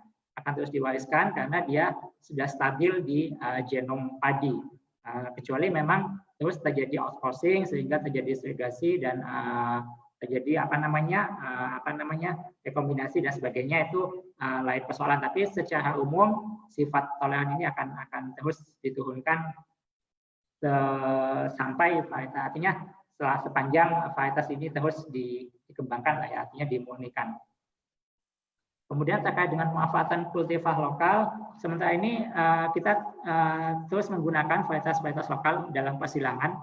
karena dia sudah stabil di genom padi, kecuali memang terus terjadi outsourcing sehingga terjadi segregasi dan terjadi rekombinasi dan sebagainya, itu lain persoalan. Tapi secara umum sifat toleran ini akan terus diturunkan sampai varietas, artinya sepanjang varietas ini terus dikembangkan lah ya, artinya dimurnikan. Kemudian terkait dengan pemanfaatan kultivar lokal, sementara ini kita terus menggunakan varietas lokal dalam persilangan.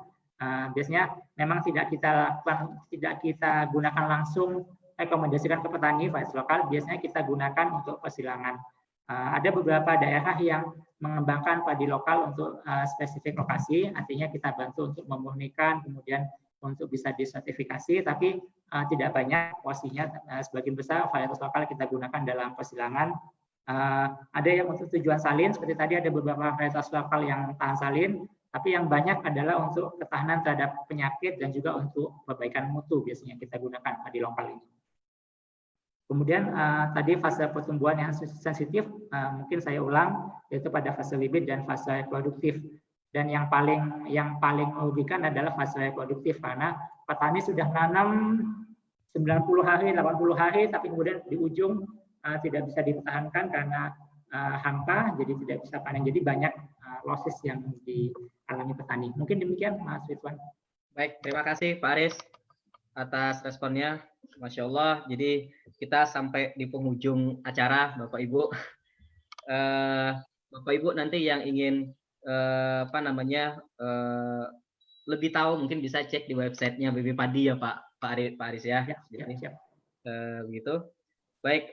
Biasanya memang tidak kita gunakan langsung, rekomendasikan ke petani varietas lokal, biasanya kita gunakan untuk persilangan. Ada beberapa daerah yang mengembangkan padi lokal untuk spesifik lokasi, artinya kita bantu untuk memurnikan, kemudian untuk bisa disertifikasi, tapi tidak banyak porsinya. Sebagian besar varietas lokal kita gunakan dalam persilangan. Ada yang untuk tujuan salin, seperti tadi ada beberapa varietas lokal yang tahan salin, tapi yang banyak adalah untuk ketahanan terhadap penyakit dan juga untuk perbaikan mutu biasanya kita gunakan padi lokal ini. Kemudian tadi fase pertumbuhan yang sensitif, mungkin saya ulang, yaitu pada fase bibit dan fase reproduktif. Dan yang paling merugikan adalah fase reproduktif, karena petani sudah menanam 90 hari, 80 hari, tapi kemudian di ujung tidak bisa dipertahankan karena hampa, jadi tidak bisa panen. Jadi banyak losses yang dialami petani. Mungkin demikian, Mas Ridwan. Baik, terima kasih Pak Aris atas responnya. Masya Allah. Jadi kita sampai di penghujung acara, Bapak Ibu. Bapak Ibu nanti yang ingin lebih tahu mungkin bisa cek di websitenya BB Padi ya Pak Aris ya. Siap. Begitu. Baik,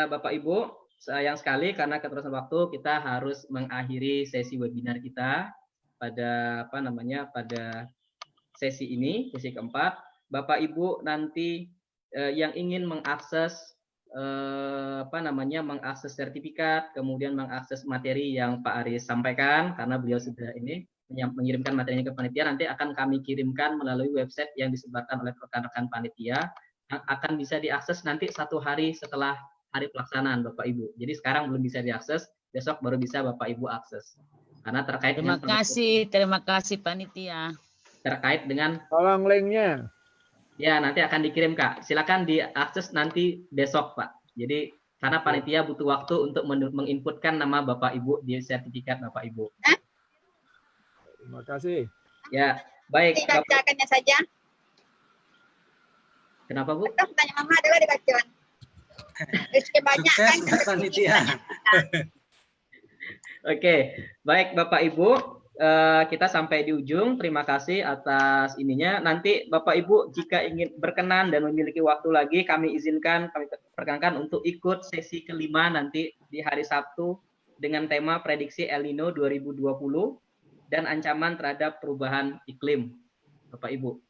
Bapak Ibu, sayang sekali karena keterusan waktu kita harus mengakhiri sesi webinar kita pada pada sesi ini, sesi keempat. Bapak Ibu nanti yang ingin mengakses mengakses sertifikat, kemudian mengakses materi yang Pak Aris sampaikan, karena beliau sudah mengirimkan materinya ke panitia, nanti akan kami kirimkan melalui website yang disebarkan oleh rekan-rekan panitia, yang akan bisa diakses nanti 1 hari setelah hari pelaksanaan Bapak Ibu. Jadi sekarang belum bisa diakses, besok baru bisa Bapak Ibu akses. Karena terkait terima kasih panitia. Terkait dengan tolong linknya. Ya, nanti akan dikirim Kak. Silakan diakses nanti besok Pak. Jadi karena panitia butuh waktu untuk menginputkan nama Bapak Ibu di sertifikat Bapak Ibu. Terima kasih. Ya, baik. Dibacakannya saja. Kenapa Bu? Tanya Mama adalah dibacakan. Rezeki banyak kan. Panitia. Oke, baik Bapak Ibu, kita sampai di ujung. Terima kasih atas ininya. Nanti Bapak Ibu jika ingin berkenan dan memiliki waktu lagi, kami perkenankan untuk ikut sesi kelima nanti di hari Sabtu dengan tema prediksi El Nino 2020 dan ancaman terhadap perubahan iklim, Bapak Ibu.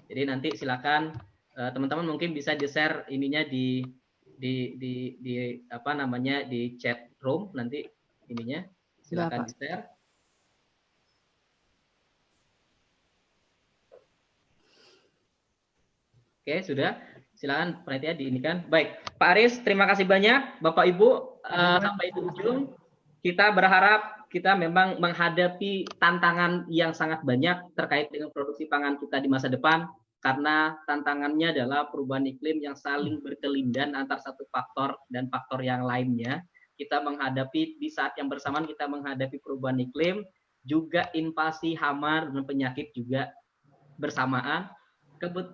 Jadi nanti silakan teman-teman mungkin bisa di-share ininya di apa namanya di chat room nanti ininya. Silakan di-share. Oke, sudah. Silakan panitia diinikan. Baik, Pak Aris, terima kasih banyak. Bapak Ibu, sampai di ujung. Kita berharap kita memang menghadapi tantangan yang sangat banyak terkait dengan produksi pangan kita di masa depan, karena tantangannya adalah perubahan iklim yang saling berkelindan antar satu faktor dan faktor yang lainnya. Kita menghadapi di saat yang bersamaan kita menghadapi perubahan iklim, juga invasi hama dan penyakit juga bersamaan,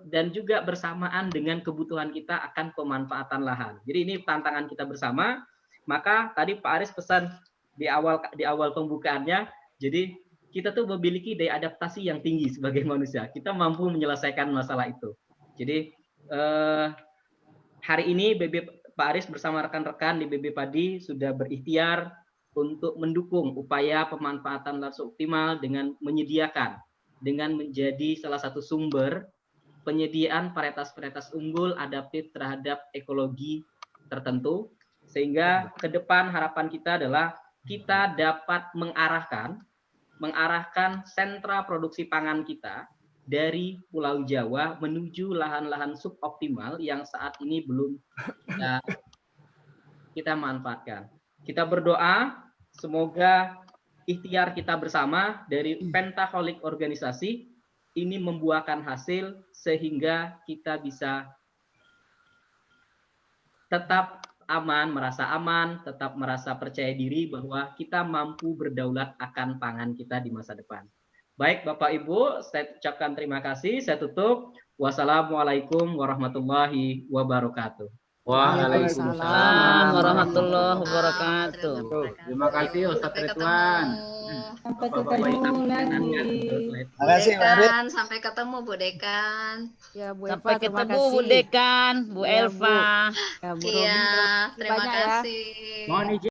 dan juga bersamaan dengan kebutuhan kita akan pemanfaatan lahan. Jadi ini tantangan kita bersama. Maka tadi Pak Aris pesan di awal pembukaannya, jadi kita tuh memiliki daya adaptasi yang tinggi sebagai manusia. Kita mampu menyelesaikan masalah itu. Jadi hari ini Pak Aris bersama rekan-rekan di BB Padi sudah berikhtiar untuk mendukung upaya pemanfaatan lahan optimal dengan menyediakan, dengan menjadi salah satu sumber penyediaan varietas-varietas unggul adaptif terhadap ekologi tertentu, sehingga ke depan harapan kita adalah kita dapat mengarahkan sentra produksi pangan kita dari Pulau Jawa menuju lahan-lahan suboptimal yang saat ini belum kita manfaatkan. Kita berdoa semoga ikhtiar kita bersama dari Pentaholik organisasi ini membuahkan hasil sehingga kita bisa tetap aman, tetap merasa percaya diri bahwa kita mampu berdaulat akan pangan kita di masa depan. Baik Bapak Ibu, saya ucapkan terima kasih. Saya tutup. Wassalamualaikum warahmatullahi wabarakatuh. Waalaikumsalam warahmatullahi wabarakatuh. Terima kasih Ustaz Ridwan. Sampai ketemu lagi. Terima kasih Pak Aris. Sampai ketemu Bu Dekan. Ya, Bu Sampai Eva, terima ketemu Bu kasih. Dekan, Bu Ya, Bu. Elva. Ya, Bu Iya, Robin, terima banyak ya. kasih. Mohon izin